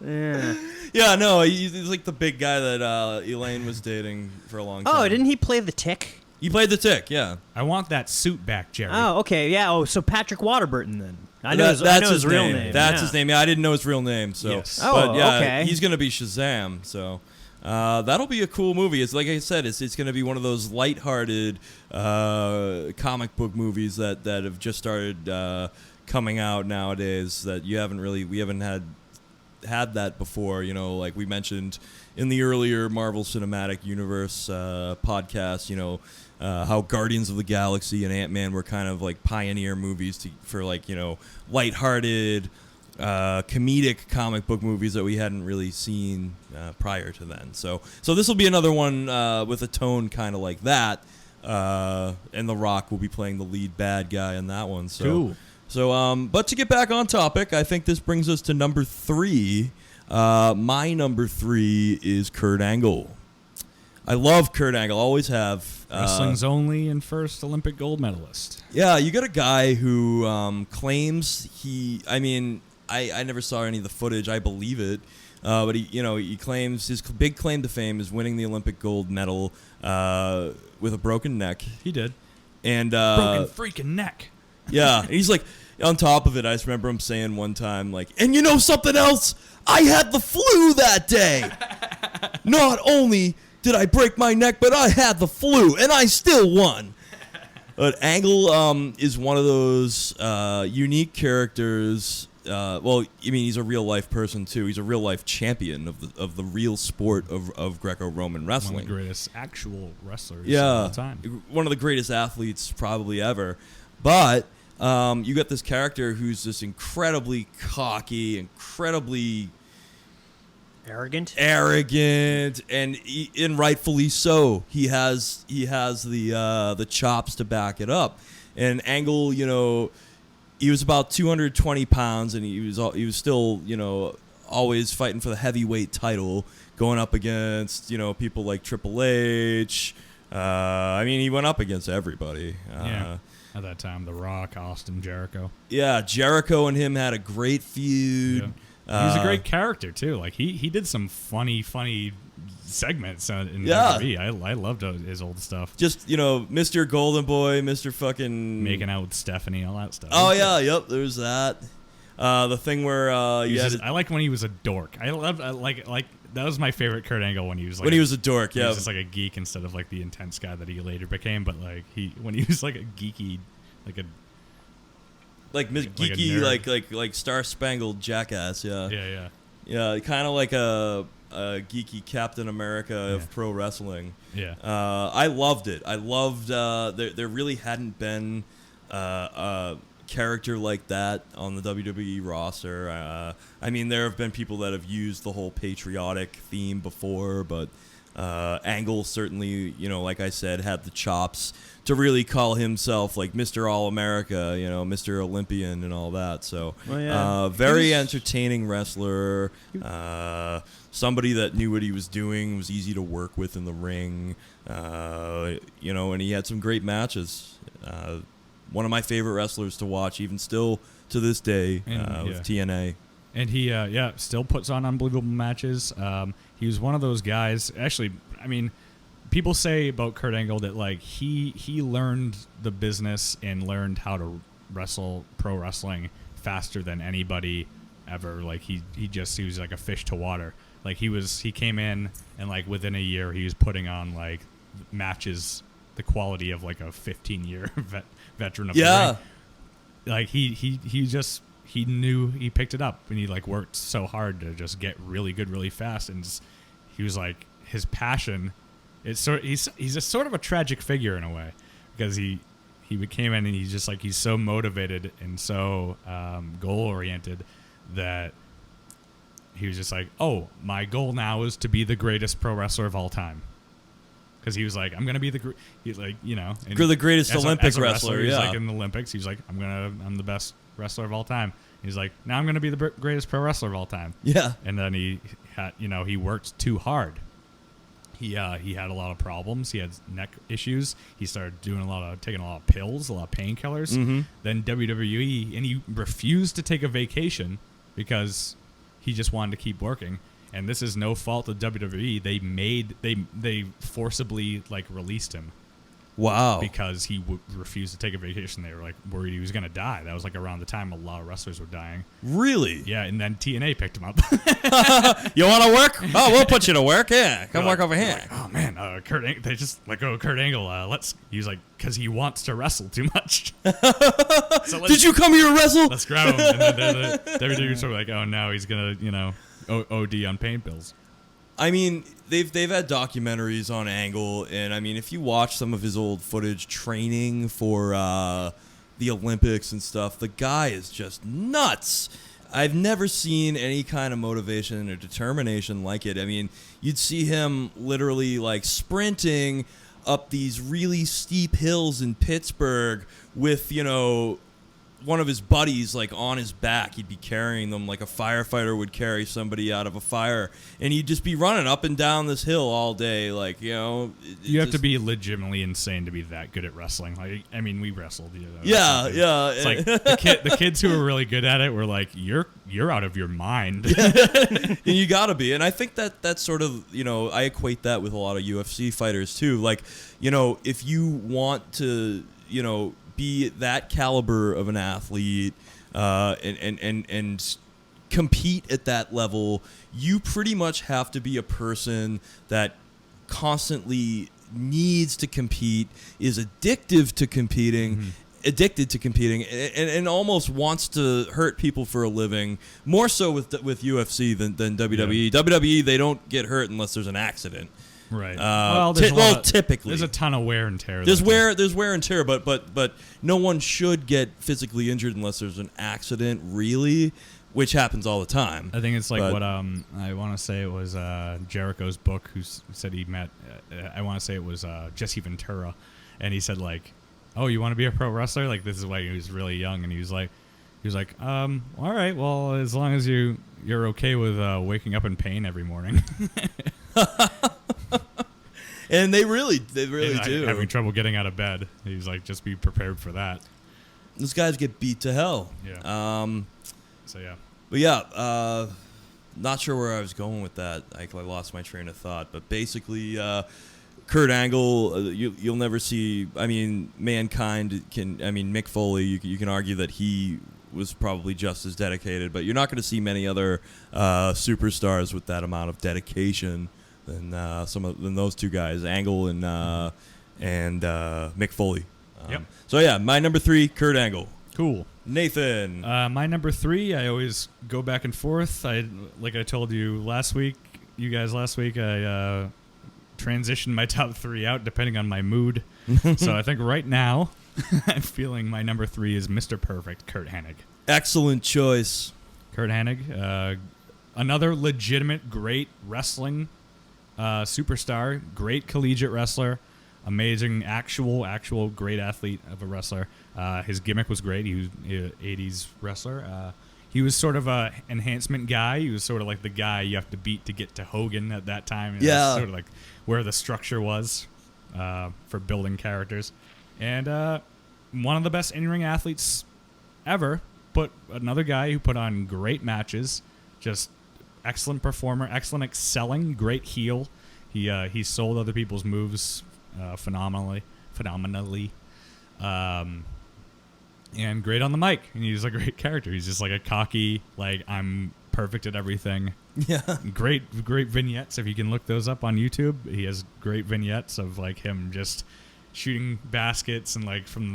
Yeah. Yeah, no, he's like the big guy that Elaine was dating for a long time. Oh, didn't he play the Tick? He played the Tick, yeah. I want that suit back, Jerry. Oh, okay, yeah. Oh, so Patrick Waterburton then. I know That's his real name. That's yeah. his name. Yeah, I didn't know his real name. So, Yes. Oh, but yeah, okay. he's gonna be Shazam. So that'll be a cool movie. It's like I said, it's gonna be one of those lighthearted comic book movies that have just started coming out nowadays. That we haven't had that before. You know, like we mentioned in the earlier Marvel Cinematic Universe podcast. You know. How Guardians of the Galaxy and Ant-Man were kind of like pioneer movies for like, you know, lighthearted, comedic comic book movies that we hadn't really seen prior to then. So this will be another one with a tone kind of like that. And The Rock will be playing the lead bad guy in that one. So, Cool. But to get back on topic, I think this brings us to number 3. My number 3 is Kurt Angle. I love Kurt Angle, always have. Wrestling's only and first Olympic gold medalist. Yeah, you got a guy who claims he. I mean, I never saw any of the footage. I believe it, but he claims his big claim to fame is winning the Olympic gold medal with a broken neck. He did. And Broken freaking neck. yeah, and he's like on top of it. I just remember him saying one time, like, and you know something else? I had the flu that day. Not only did I break my neck, but I had the flu, and I still won. But Angle is one of those unique characters. Well, I mean, he's a real-life person, too. He's a real-life champion of the real sport of Greco-Roman wrestling. One of the greatest actual wrestlers Yeah, of all time. One of the greatest athletes probably ever. But you got this character who's just incredibly cocky, incredibly Arrogant, and rightfully so. He has the chops to back it up. And Angle, you know, he was about 220 pounds, and he was still, you know, always fighting for the heavyweight title, going up against, you know, people like Triple H. I mean, he went up against everybody. Yeah. At that time, The Rock, Austin, Jericho. Yeah, Jericho and him had a great feud. Yeah. He was a great character too. Like he did some funny segments in WWE. I loved his old stuff. Just, you know, Mr. Golden Boy, Mr. fucking Making out with Stephanie, all that stuff. Oh yeah, yep. There's that. The thing where I like when he was a dork. I like that was my favorite Kurt Angle when he was like when he was a dork. He Yeah, was just like a geek instead of like the intense guy that he later became. But like when he was like a geeky, like geeky, like Star Spangled Jackass. Yeah, kind of like a geeky Captain America of pro wrestling. Yeah. I loved it. I loved there really hadn't been a character like that on the WWE roster. I mean, there have been people that have used the whole patriotic theme before, but Angle certainly, you know, like I said, had the chops to really call himself like Mr. All-America, you know, Mr. Olympian and all that. So very entertaining wrestler, somebody that knew what he was doing, was easy to work with in the ring, you know, and he had some great matches. One of my favorite wrestlers to watch, even still to this day, with TNA. And he, still puts on unbelievable matches. He was one of those guys. Actually, I mean, people say about Kurt Angle that like he learned the business and learned how to wrestle pro wrestling faster than anybody ever. Like he was like a fish to water. Like he came in and like within a year he was putting on like matches the quality of like a 15-year veteran of the ring. Like he he knew he picked it up, and he like worked so hard to just get really good really fast, and just, he was like his passion. He's a sort of a tragic figure in a way, because he came in and he's just like, he's so motivated and so goal oriented that he was just like, oh, my goal now is to be the greatest pro wrestler of all time. Because he was like, I'm gonna be he's like, you know, You're the greatest Olympic wrestler. yeah. He's like in the Olympics. He's like, I'm the best wrestler of all time. He's like, now I'm gonna be the greatest pro wrestler of all time. Yeah. And then he had, he worked too hard. He had a lot of problems. He had neck issues. He started taking a lot of pills, a lot of painkillers. Mm-hmm. Then WWE, and he refused to take a vacation because he just wanted to keep working. And this is no fault of WWE. They forcibly like released him. Wow. Because he refused to take a vacation. They were like worried he was going to die. That was like around the time a lot of wrestlers were dying. Really? Yeah, and then TNA picked him up. You want to work? Oh, we'll put you to work. Yeah, come work over here. Like, oh man, they just let go of Kurt Angle. He's like, because he wants to wrestle too much. So did you come here to wrestle? Let's grab him. And then the WWE sort of like, oh no, he's gonna OD on pain pills. I mean, they've had documentaries on Angle, and I mean, if you watch some of his old footage training for the Olympics and stuff, the guy is just nuts. I've never seen any kind of motivation or determination like it. I mean, you'd see him literally like sprinting up these really steep hills in Pittsburgh with, one of his buddies like on his back. He'd be carrying them like a firefighter would carry somebody out of a fire, and he'd just be running up and down this hill all day. Like, you have to be legitimately insane to be that good at wrestling. Like, I mean, we wrestled. Yeah. It's like the kids who were really good at it were like, you're out of your mind. And you gotta be. And I think that's sort of, I equate that with a lot of UFC fighters too. Like, if you want to, be that caliber of an athlete and compete at that level, you pretty much have to be a person that constantly needs to compete, is addicted to competing, and almost wants to hurt people for a living. More so with UFC than WWE. Yeah. WWE, they don't get hurt unless there's an accident. Right. Typically, there's a ton of wear and tear. There's wear and tear, but no one should get physically injured unless there's an accident, really, which happens all the time. I think it's like what I want to say it was Jericho's book, who said he met. I want to say it was Jesse Ventura, and he said like, "Oh, you want to be a pro wrestler?" Like, this is why he was really young, and he was like, all right, well, as long as you're okay with waking up in pain every morning. And they really do. Having trouble getting out of bed. He's like, just be prepared for that. Those guys get beat to hell. Yeah. So yeah. But yeah, not sure where I was going with that. I lost my train of thought. But basically, Kurt Angle, you'll never see. I mean, Mankind can. I mean, Mick Foley. You can argue that he was probably just as dedicated, but you're not going to see many other superstars with that amount of dedication than than those two guys, Angle and Mick Foley. Yep. So yeah, my number 3, Kurt Angle. Cool. Nathan. My number 3, I always go back and forth. Like I told you last week, I transitioned my top 3 out depending on my mood. So I think right now, I'm feeling my number 3 is Mr. Perfect, Kurt Hennig. Excellent choice. Kurt Hennig, another legitimate great wrestling superstar, great collegiate wrestler, amazing actual great athlete of a wrestler. His gimmick was great. He was an 80s wrestler. He was sort of a enhancement guy. He was sort of like the guy you have to beat to get to Hogan at that time. And yeah. That's sort of like where the structure was for building characters. And one of the best in-ring athletes ever, but another guy who put on great matches, just excellent performer, excellent excelling, great heel. He sold other people's moves phenomenally, and great on the mic. And he's a great character. He's just like a cocky, like, I'm perfect at everything. Yeah. Great vignettes. If you can look those up on YouTube, he has great vignettes of like him just shooting baskets and like from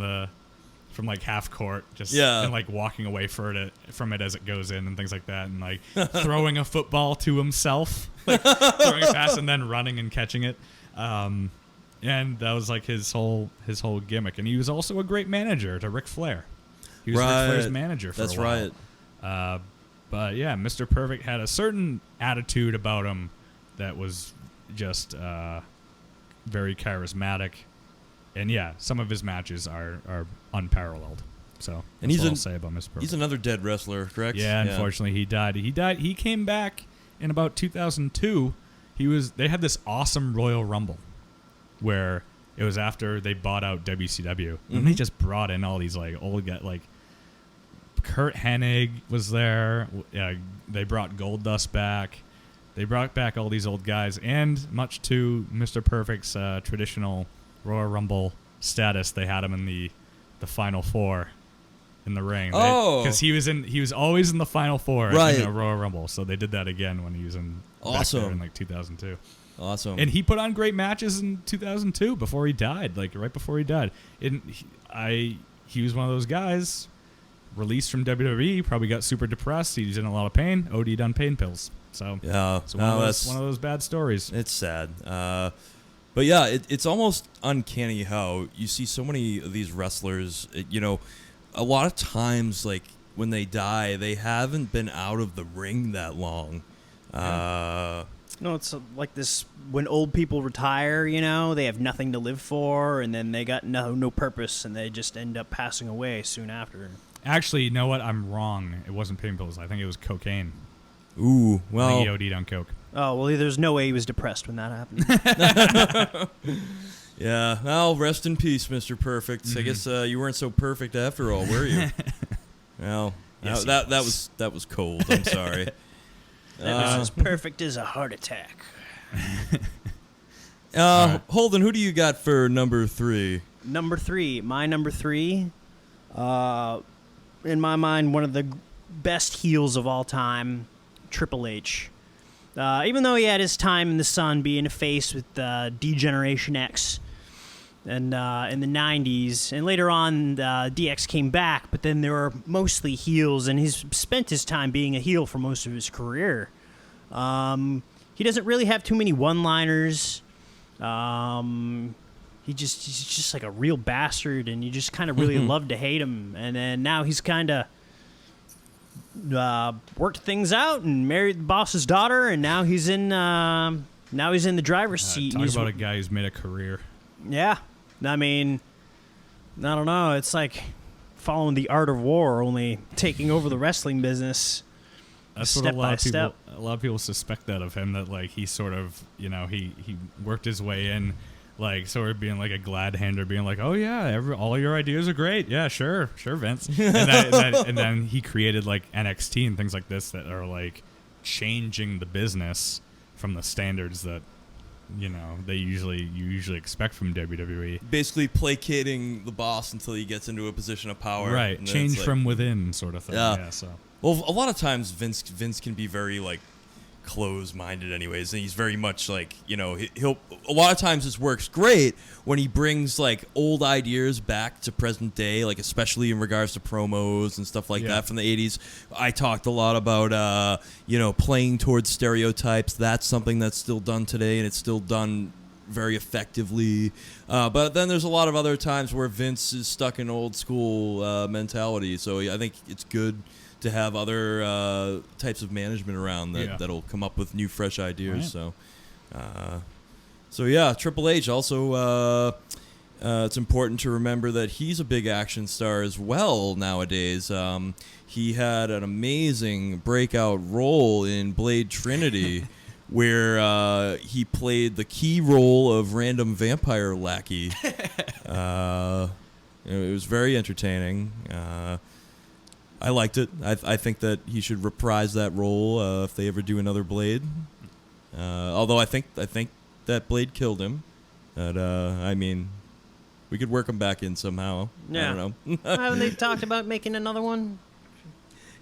from like half court, just Yeah. and like walking away from it as it goes in and things like that, and like throwing a football to himself, like throwing a pass and then running and catching it. And that was like his whole gimmick. And he was also a great manager to Ric Flair. He was Ric Flair's manager for a while. That's right. But yeah, Mr. Perfect had a certain attitude about him that was just very charismatic. And yeah, some of his matches are unparalleled. So And that's what I'll say about Mr. Perfect. He's another dead wrestler, correct? Yeah, unfortunately he died. He came back in about 2002. They had this awesome Royal Rumble where it was after they bought out WCW. And they just brought in all these like old guys, like Kurt Hennig was there. They brought Goldust back. They brought back all these old guys, and much to Mr. Perfect's traditional Royal Rumble status, they had him in the Final Four in the ring. Because he was always in the Final Four in a Royal Rumble, so they did that again when he was in back there in like 2002. Awesome. And he put on great matches in 2002 before he died, like right before he died. He was one of those guys released from WWE, probably got super depressed. He was in a lot of pain, OD'd on pain pills. So yeah, it's one of those bad stories. It's sad. But yeah, it's almost uncanny how you see so many of these wrestlers, a lot of times, like, when they die, they haven't been out of the ring that long. No, it's like this, when old people retire, they have nothing to live for, and then they got no purpose, and they just end up passing away soon after. Actually, you know what? I'm wrong. It wasn't pain pills. I think it was cocaine. Ooh, well. I think he OD'd on coke. Oh, well, there's no way he was depressed when that happened. Yeah, well, rest in peace, Mr. Perfect. I guess you weren't so perfect after all, were you? Well, yes, that was cold. I'm sorry. That was as perfect as a heart attack. Holden, who do you got for number 3? My number three, in my mind, one of the best heels of all time, Triple H. Even though he had his time in the sun being a face with D-Generation X and in the 90s, and later on DX came back, but then they were mostly heels, and he's spent his time being a heel for most of his career. He doesn't really have too many one-liners. He's just like a real bastard, and you just kind of really love to hate him. And then now he's kind of worked things out and married the boss's daughter, and now he's in the driver's seat. Talk about a guy who's made a career. Yeah, I mean, I don't know. It's like following the art of war, only taking over the wrestling business. That's step what by a lot of people suspect that of him, that like he sort of, he worked his way in, like sort of being like a glad hander, being like, oh yeah, all your ideas are great, yeah, sure Vince, and then he created like NXT and things like this that are like changing the business from the standards that you usually expect from WWE. Basically placating the boss until he gets into a position of power. Right, change from within sort of thing. Yeah, so. Well, a lot of times Vince can be very like close-minded anyways, and he's very much like, he'll a lot of times this works great when he brings like old ideas back to present day, like especially in regards to promos and stuff like that from the 80s. I talked a lot about playing towards stereotypes. That's something that's still done today, and it's still done very effectively, but then there's a lot of other times where Vince is stuck in old school mentality, so I think it's good to have other types of management around that'll come up with new, fresh ideas. Right. So yeah, Triple H also. It's important to remember that he's a big action star as well nowadays. He had an amazing breakout role in Blade Trinity, where he played the key role of random vampire lackey. It was very entertaining. I liked it. I think that he should reprise that role if they ever do another Blade. Although I think that Blade killed him. But I mean, we could work him back in somehow. Yeah. I don't know. Haven't they talked about making another one?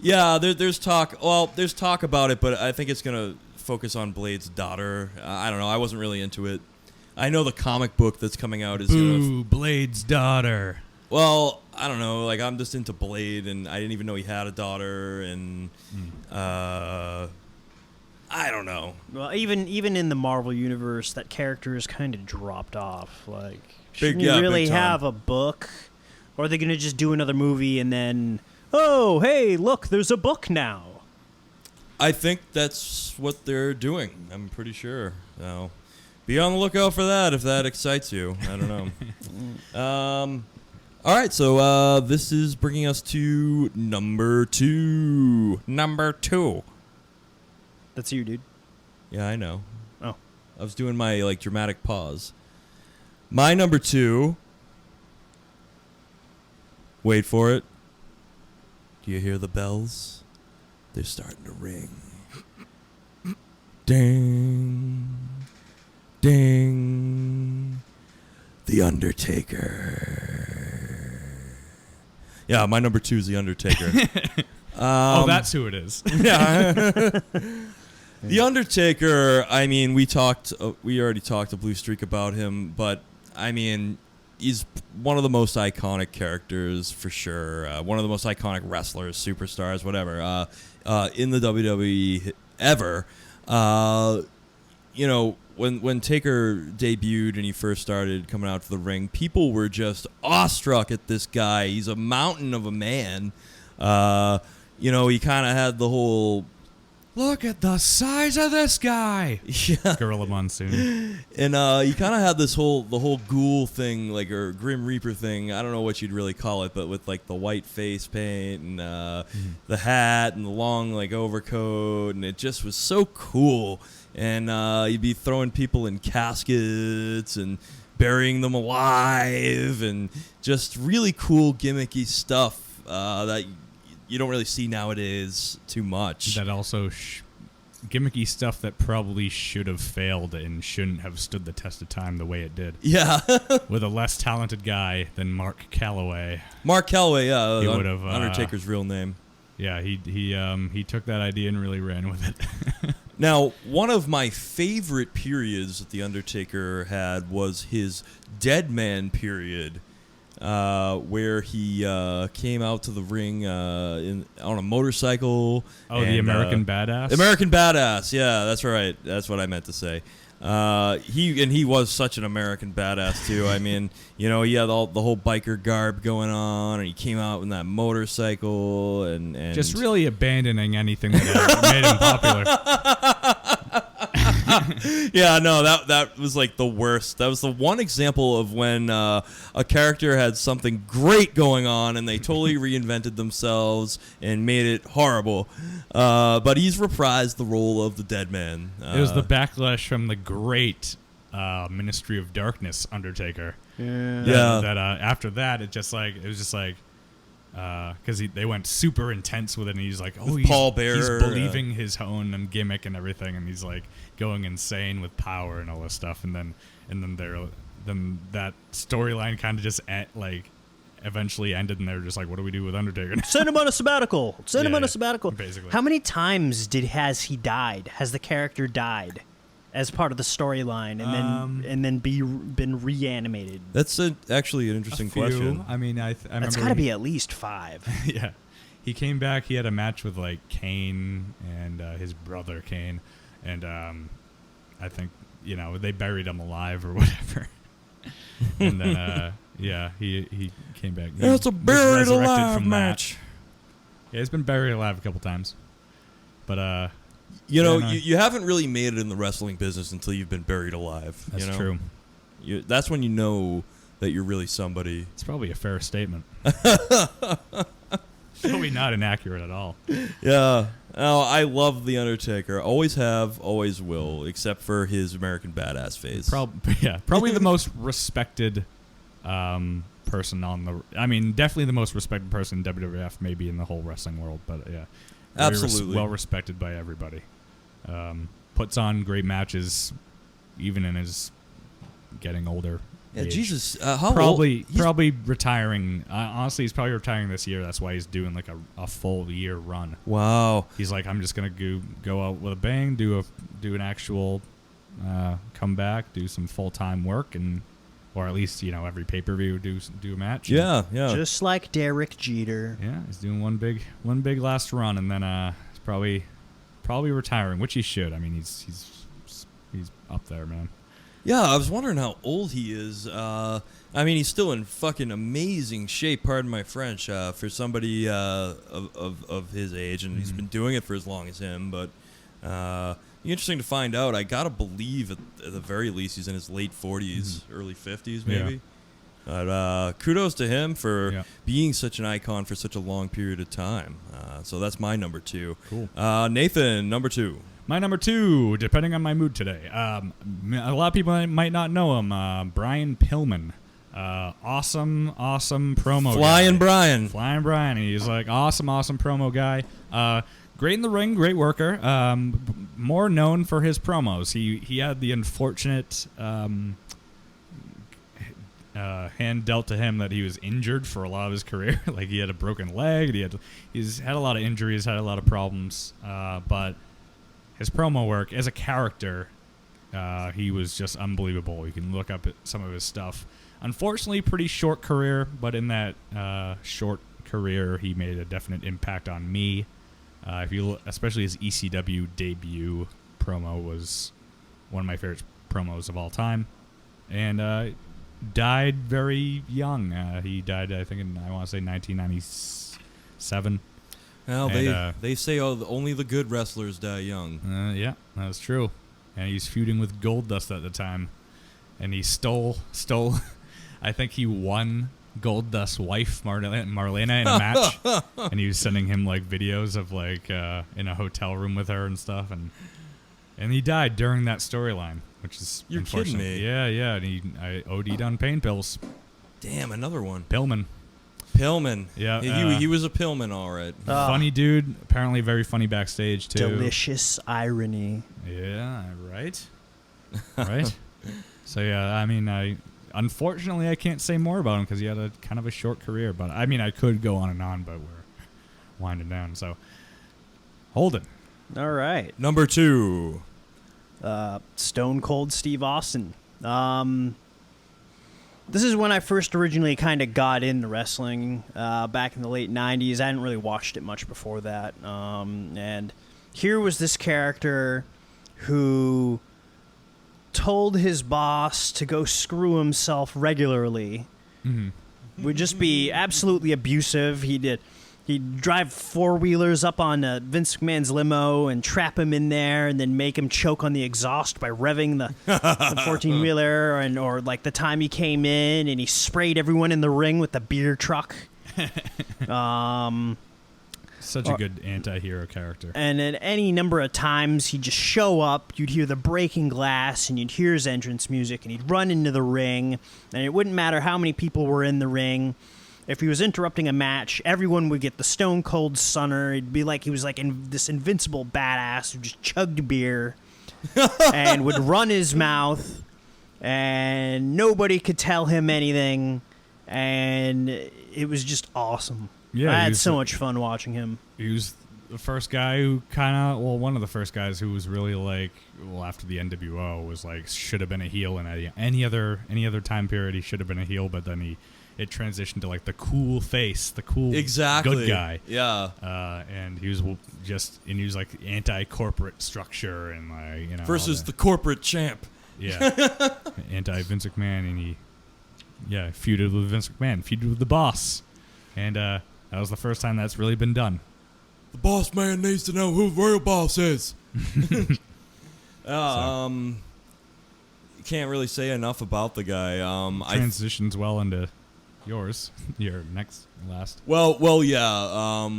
Yeah, there's talk. Well, there's talk about it, but I think it's gonna focus on Blade's daughter. I don't know. I wasn't really into it. I know the comic book that's coming out is Blade's daughter. Well, I don't know. Like, I'm just into Blade, and I didn't even know he had a daughter, and I don't know. Well, even in the Marvel universe, that character is kind of dropped off. Like, shouldn't yeah, you really big time. have a book? Or are they going to just do another movie and then, oh, hey, look, there's a book now? I think that's what they're doing. I'm pretty sure. So, be on the lookout for that if that excites you. I don't know. All right, so this is bringing us to number 2. Number 2. That's you, dude. Yeah, I know. Oh. I was doing my like dramatic pause. My number 2. Wait for it. Do you hear the bells? They're starting to ring. Ding. Ding. The Undertaker. Yeah, my number 2 is The Undertaker. Oh, that's who it is. Yeah. The Undertaker, I mean, we already talked a Blue Streak about him, but I mean, he's one of the most iconic characters for sure. One of the most iconic wrestlers, superstars, whatever, in the WWE ever. You know, when Taker debuted and he first started coming out to the ring, people were just awestruck at this guy. He's a mountain of a man. You know, he kind of had the whole, Look at the size of this guy. yeah, Gorilla Monsoon. and he kind of had the whole ghoul thing, like, or Grim Reaper thing. I don't know what you'd really call it, but with like the white face paint and the hat and the long like overcoat, and it just was so cool. And he'd be throwing people in caskets and burying them alive, and just really cool gimmicky stuff that you don't really see nowadays too much. That also gimmicky stuff that probably should have failed and shouldn't have stood the test of time the way it did. Yeah. With a less talented guy than Mark Calloway. Mark Calloway, yeah, He would have, Undertaker's real name. Yeah, he took that idea and really ran with it. Now, one of my favorite periods that The Undertaker had was his Dead Man period, where he came out to the ring on a motorcycle. Oh, the American Badass? American Badass, yeah, that's right. That's what I meant to say. He was such an American badass too. I mean, you know, he had the whole biker garb going on, and he came out with that motorcycle and just really abandoning anything that made him popular. Yeah, no, that was like the worst. That was the one example of when a character had something great going on and they totally reinvented themselves and made it horrible. But he's reprised the role of the Dead Man. It was the backlash from the great Ministry of Darkness Undertaker. Yeah. That after that, it was just like. Because they went super intense with it, and he's like, "Oh, he's Paul Bearer, he's believing his own and gimmick and everything, and he's like going insane with power and all this stuff." And then that storyline kind of just eventually ended, and they were just like, "What do we do with Undertaker?" Send him on a sabbatical. Send him on Yeah, a sabbatical. basically. How many times has he died? Has the character died as part of the storyline, and then been reanimated? That's actually an interesting question. I mean, I remember That's got to be at least 5. Yeah, he came back. He had a match with like Kane and his brother Kane, and I think they buried him alive or whatever. And then he came back. Yeah, it's a He was buried resurrected alive from that. match. Yeah, he's been buried alive a couple times, but You know, Yeah, no. you haven't really made it in the wrestling business until you've been buried alive. that's you know? true. That's when you know that you're really somebody. It's probably a fair statement. Probably not inaccurate at all. Yeah. Oh, I love The Undertaker. Always have, always will, except for his American Badass phase. Probably the most respected person on the. I mean, definitely the most respected person in WWF, maybe in the whole wrestling world. But yeah, Absolutely. well respected by everybody. Puts on great matches, even in his getting older. Yeah, age. Jesus. How Probably old? He's- probably retiring. Honestly, he's probably retiring this year. That's why he's doing like a full year run. Wow. He's like, I'm just gonna go out with a bang, do an actual comeback, do some full time work, and or at least every pay-per-view do a match. Yeah. Just like Derek Jeter. Yeah, he's doing one big last run, and then he's probably retiring, which he should. I mean, he's up there, man. Yeah, I was wondering how old he is. I mean, he's still in fucking amazing shape, pardon my French, for somebody of his age, and he's been doing it for as long as him. But interesting to find out. I gotta believe at the very least he's in his late 40s, early 50s, maybe. Yeah. But kudos to him for being such an icon for such a long period of time. So that's my number 2. Cool. Nathan, number 2. My number 2, depending on my mood today. A lot of people might not know him. Brian Pillman. Awesome promo Flying guy. Flying Brian. He's like awesome promo guy. Great in the ring, great worker. More known for his promos. He had the unfortunate hand dealt to him that he was injured for a lot of his career. Like he had a broken leg. He's had a lot of injuries, had a lot of problems. But his promo work as a character, he was just unbelievable. You can look up at some of his stuff. Unfortunately, pretty short career, but in that short career, he made a definite impact on me. Especially his ECW debut promo was one of my favorite promos of all time, and died very young. He died, I think, in 1997. Well, they say only the good wrestlers die young. Yeah, that's true. And he's feuding with Goldust at the time, and he stole. I think he won Goldust's wife, Marlena, in a match, and he was sending him like videos of like in a hotel room with her and stuff, and he died during that storyline, which is You're kidding me. Yeah, and I OD'd on pain pills. Damn, another one. Pillman. Yeah, he was a Pillman, all right. Funny dude. Apparently very funny backstage too. Delicious irony. Yeah, right. So yeah, I mean, unfortunately I can't say more about him because he had a kind of a short career. But I mean, I could go on and on, but we're winding down. So Holden. All right. Number 2. Stone Cold Steve Austin. This is when I first originally kind of got into wrestling back in the late 90s. I hadn't really watched it much before that. And here was this character who told his boss to go screw himself regularly. Mm-hmm. Would just be absolutely abusive. He'd drive 4-wheelers up on Vince McMahon's limo and trap him in there and then make him choke on the exhaust by revving the 14-wheeler. Or like the time he came in and he sprayed everyone in the ring with the beer truck. Such a good anti-hero character. And at any number of times, he'd just show up, you'd hear the breaking glass, and you'd hear his entrance music, and he'd run into the ring, and it wouldn't matter how many people were in the ring. If he was interrupting a match, everyone would get the Stone Cold Stunner. It'd be like he was like this invincible badass who just chugged beer and would run his mouth, and nobody could tell him anything, and it was just awesome. Yeah, I had so much fun watching him. He was the first guy who one of the first guys who was really like, after the NWO was like, should have been a heel in any other time period. He should have been a heel, but then it transitioned to like the cool face, the cool good guy. Yeah. And he was like anti-corporate structure and like, versus the corporate champ. Yeah. Anti-Vince McMahon, and he feuded with Vince McMahon, feuded with the boss. And that was the first time that's really been done. The boss man needs to know who the real boss is. You can't really say enough about the guy. Transitions well into yours. Your last. Well, yeah.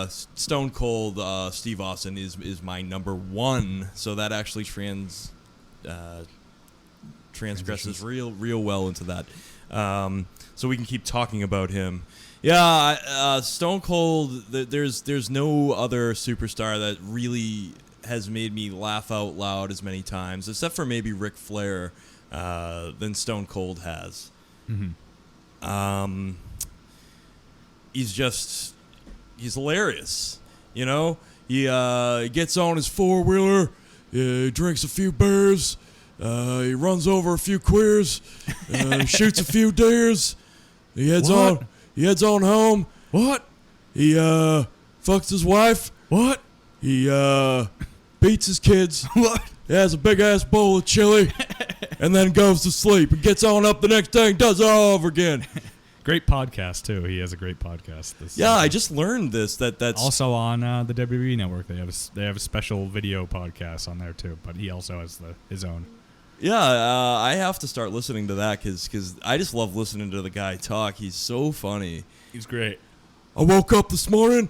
Stone Cold Steve Austin is my number 1, so that actually transgresses real well into that. So we can keep talking about him. Yeah, Stone Cold. There's no other superstar that really has made me laugh out loud as many times, except for maybe Ric Flair, than Stone Cold has. Mm-hmm. He's hilarious. He gets on his 4-wheeler, drinks a few beers, He runs over a few queers, shoots a few deers. He heads What? on. He heads on home. What? He fucks his wife. What? He beats his kids. What? He has a big ass bowl of chili, and then goes to sleep and gets on up the next day and does it all over again. Great podcast too. He has a great podcast. Yeah, I just learned this. That's also on the WWE Network. They have a special video podcast on there too. But he also has his own. Yeah, I have to start listening to that because I just love listening to the guy talk. He's so funny. He's great. I woke up this morning.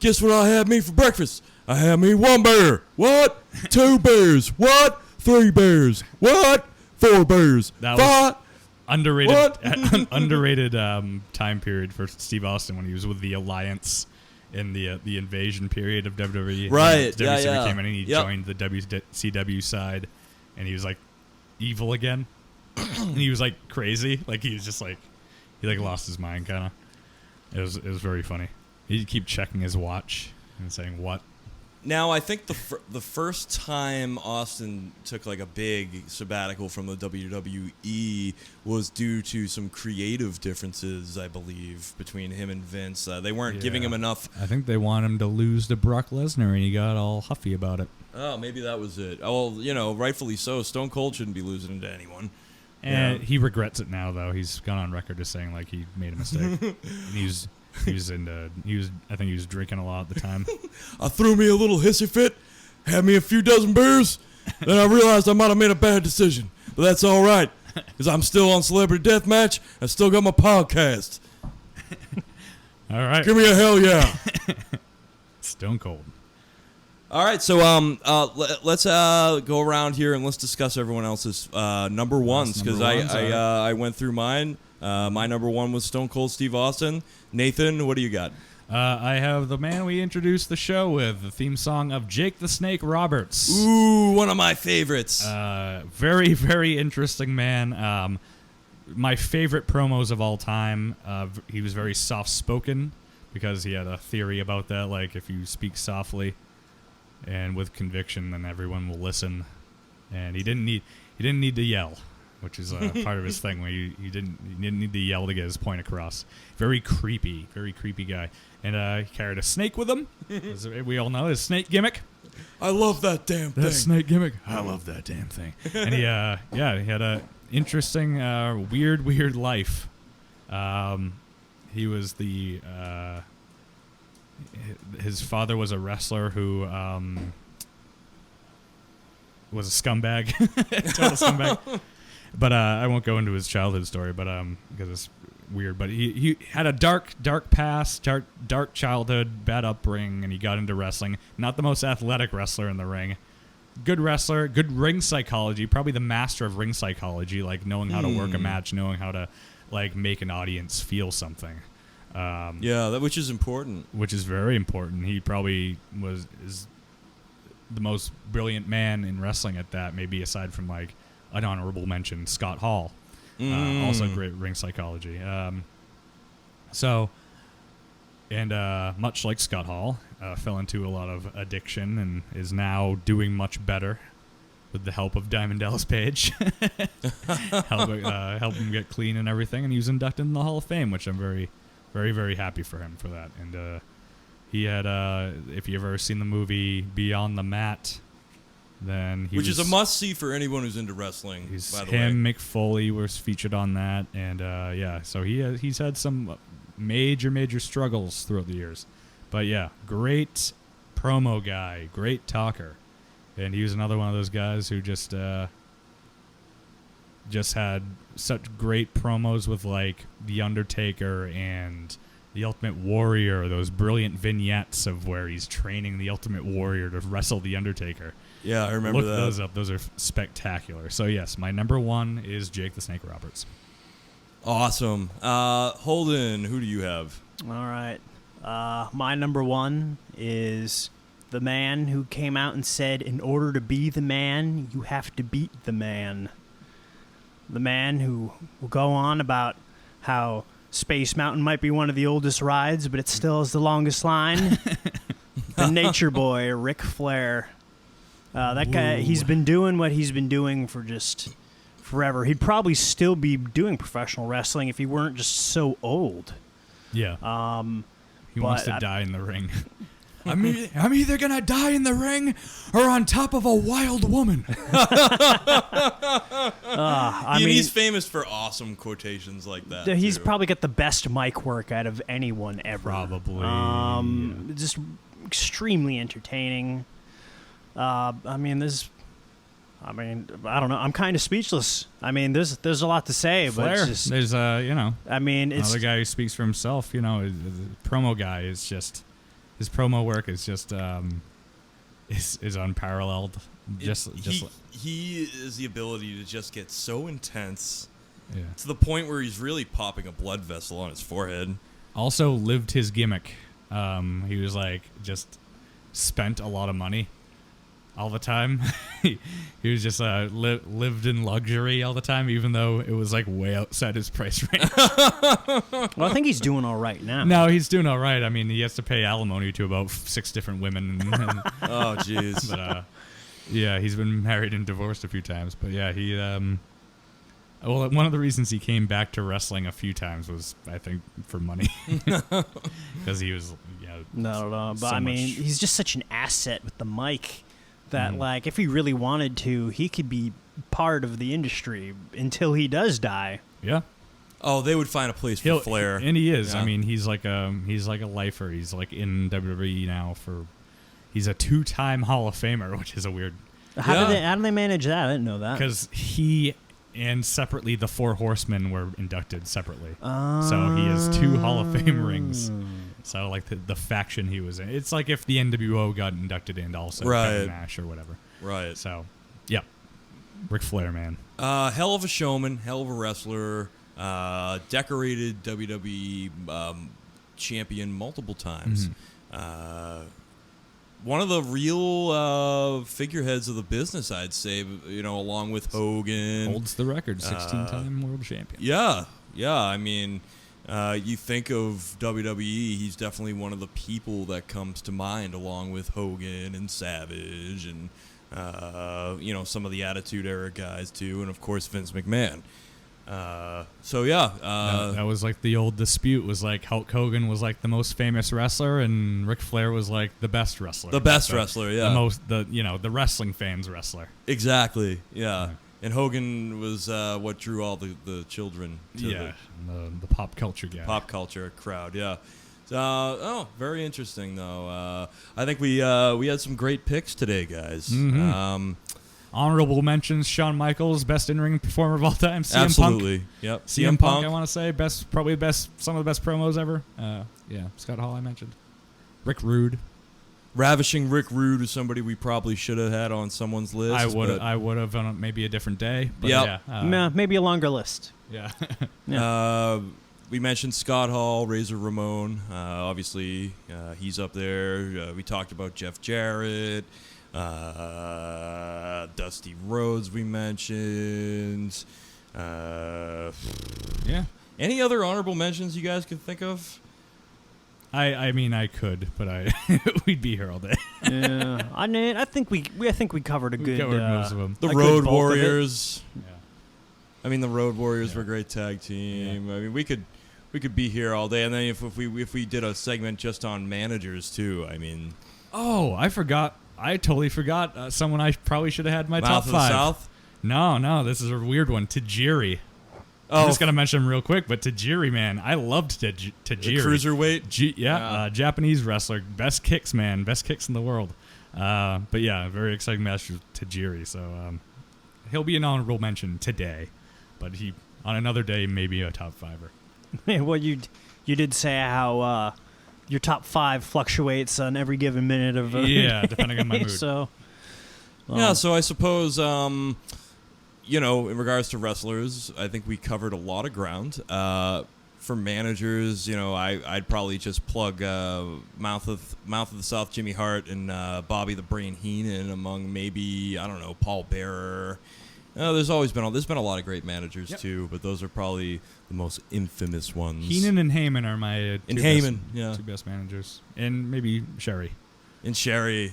Guess what I had me for breakfast? I had me 1 bear. What? 2 bears. What? 3 bears. What? 4 bears. That was- What? Underrated, What? underrated time period for Steve Austin when he was with the Alliance in the invasion period of WWE. Right, When WCW yeah. came in and he Yep. joined the WCW side, and he was like evil again, and he was like crazy, like he was just like he like lost his mind kind of. It was very funny. He'd keep checking his watch and saying what. Now, I think the first time Austin took like a big sabbatical from the WWE was due to some creative differences, I believe, between him and Vince. They weren't giving him enough. I think they want him to lose to Brock Lesnar, and he got all huffy about it. Oh, maybe that was it. Oh, well, rightfully so. Stone Cold shouldn't be losing to anyone. And Yeah. he regrets it now, though. He's gone on record as saying like he made a mistake. And I think he was drinking a lot at the time. I threw me a little hissy fit, had me a few dozen beers, then I realized I might have made a bad decision. But that's all right, because I'm still on Celebrity Deathmatch. I still got my podcast. All right, Give me a hell yeah. Stone Cold. All right, so let's go around here and let's discuss everyone else's number ones, because number ones, I went through mine. My number one was Stone Cold Steve Austin. Nathan, what do you got? I have the man we introduced the show with, the theme song of Jake the Snake Roberts. Ooh, one of my favorites. Very, very interesting man. My favorite promos of all time. He was very soft-spoken because he had a theory about that, like if you speak softly and with conviction, then everyone will listen. And he didn't need to yell, which is part of his thing. Where he didn't need to yell to get his point across. Very creepy guy. And he carried a snake with him, as we all know, his snake gimmick. I love that damn thing. That snake gimmick. I love that damn thing. And he had a interesting, weird life. He was his father was a wrestler who was a scumbag, total scumbag. But I won't go into his childhood story, but because it's weird. But he had a dark past, dark childhood, bad upbringing, and he got into wrestling. Not the most athletic wrestler in the ring. Good wrestler, good ring psychology, probably the master of ring psychology, like knowing how to work a match, knowing how to like make an audience feel something. Which is important. Which is very important. He probably is the most brilliant man in wrestling at that, maybe aside from like an honorable mention, Scott Hall. Also great ring psychology. Much like Scott Hall, fell into a lot of addiction and is now doing much better with the help of Diamond Dallas Page. help him get clean and everything. And he was inducted in the Hall of Fame, which I'm very, very, very happy for him for that. And he had, if you've ever seen the movie Beyond the Mat, then Which is a must-see for anyone who's into wrestling, by the way. Mick Foley was featured on that, and so he's had some major struggles throughout the years. But yeah, great promo guy, great talker. And he was another one of those guys who just had such great promos with like The Undertaker and The Ultimate Warrior, those brilliant vignettes of where he's training The Ultimate Warrior to wrestle The Undertaker. Yeah, I remember Look that. those up. Those are spectacular. So yes, my number one is Jake the Snake Roberts. Awesome. Holden, who do you have? All right. My number one is the man who came out and said, in order to be the man, you have to beat the man. The man who will go on about how Space Mountain might be one of the oldest rides, but it still is the longest line. The Nature Boy, Ric Flair. That guy, he's been doing what he's been doing for just forever. He'd probably still be doing professional wrestling if he weren't just so old. Yeah. He wants to but die in the ring. I'm either going to die in the ring or on top of a wild woman. He's famous for awesome quotations like that. He's too. probably got the best mic work out of anyone ever. Probably. Just extremely entertaining. I don't know. I'm kind of speechless. I mean, there's a lot to say, but Flair. it's just, There's I mean, it's another guy who speaks for himself. You know, the promo guy is just, his promo work is just is unparalleled. He is the ability to just get so intense Yeah. to the point where he's really popping a blood vessel on his forehead. Also lived his gimmick. He was like just spent a lot of money all the time. He was just lived in luxury all the time, even though it was like way outside his price range. well, I think he's doing all right now. No, he's doing all right. I mean, he has to pay alimony to about 6 different women. Oh, jeez. But yeah, he's been married and divorced a few times. But yeah, he well, one of the reasons he came back to wrestling a few times was, I think, for money, because he was, No. But so I mean, much- he's just such an asset with the mic that, like, if he really wanted to, he could be part of the industry until he does die. yeah. Oh, they would find a place for Flair. And he is. Yeah. I mean, he's like a lifer. He's like in WWE now he's a 2-time Hall of Famer, which is a weird, How do they manage that? I didn't know that. because he and separately the 4 Horsemen were inducted separately. So he has 2 Hall of Fame rings. So like the faction he was in, it's like if the NWO got inducted in also, Right. Kevin Nash or whatever. Right. So, yep, Ric Flair, man. Hell of a showman, hell of a wrestler, decorated WWE champion multiple times. One of the real figureheads of the business, I'd say, along with Hogan. Holds the record, 16-time world champion. Yeah. I mean, you think of WWE, he's definitely one of the people that comes to mind, along with Hogan and Savage and, some of the Attitude Era guys, too, and, of course, Vince McMahon. That was like the old dispute, was like Hulk Hogan was like the most famous wrestler and Ric Flair was like the best wrestler. The best wrestler, yeah. The wrestling fans wrestler. Exactly, yeah. And Hogan was what drew all the children to the pop culture guy. pop culture crowd, yeah. Very interesting, though. I think we had some great picks today, guys. Honorable mentions: Shawn Michaels, best in-ring performer of all time. CM Absolutely, Punk. yep. CM Punk, I want to say, probably some of the best promos ever. Scott Hall I mentioned. Rick Rude. Ravishing Rick Rude is somebody we probably should have had on someone's list. I would have on maybe a different day. But Yep. Maybe a longer list. Yeah. We mentioned Scott Hall, Razor Ramon. Obviously, he's up there. We talked about Jeff Jarrett. Dusty Rhodes we mentioned. Any other honorable mentions you guys could think of? I mean, I could, but we'd be here all day. Yeah, I think we covered a good. Covered most of them. The a good Road bulk of it. Warriors. Yeah. I mean, the Road Warriors were a great tag team. Yeah. I mean, we could be here all day, and then if we did a segment just on managers too. I mean, Oh, I forgot. I totally forgot someone I probably should have had in my Mouth top of 5. the South. No, this is a weird one. Tajiri. Oh, I'm just gonna mention him real quick, but Tajiri, man, I loved Tajiri. the cruiserweight. Japanese wrestler, best kicks, man, best kicks in the world. But yeah, very exciting match with Tajiri. So he'll be an honorable mention today, but he on another day maybe a top 5er. Well, you did say how your top 5 fluctuates on every given minute of Yeah, depending on my mood. So So I suppose in regards to wrestlers, I think we covered a lot of ground. For managers, I'd probably just plug Mouth of the South, Jimmy Hart, and Bobby the Brain Heenan among maybe Paul Bearer. There's been a lot of great managers too, but those are probably the most infamous ones. Heenan and Heyman are my Heyman, two best managers, and maybe Sherry. And Sherry.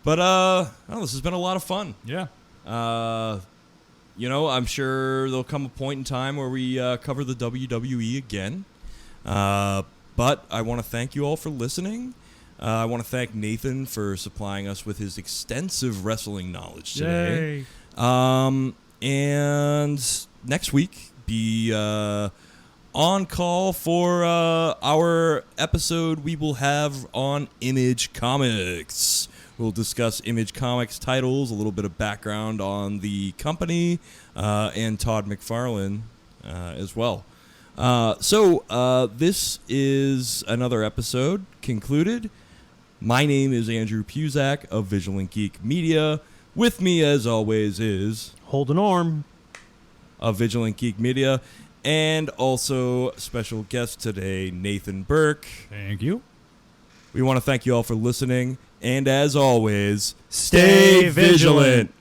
But this has been a lot of fun. Yeah. I'm sure there'll come a point in time where we cover the WWE again. But I want to thank you all for listening. I want to thank Nathan for supplying us with his extensive wrestling knowledge today. Yay. And next week, be on call for our episode we will have on Image Comics. We'll discuss Image Comics titles, a little bit of background on the company, and Todd McFarlane as well. So this is another episode concluded. My name is Andrew Puzak of Vigilant Geek Media. With me, as always, is Holden Orme of Vigilant Geek Media, and also special guest today, Nathan Burke. Thank you. We want to thank you all for listening, and as always, stay vigilant.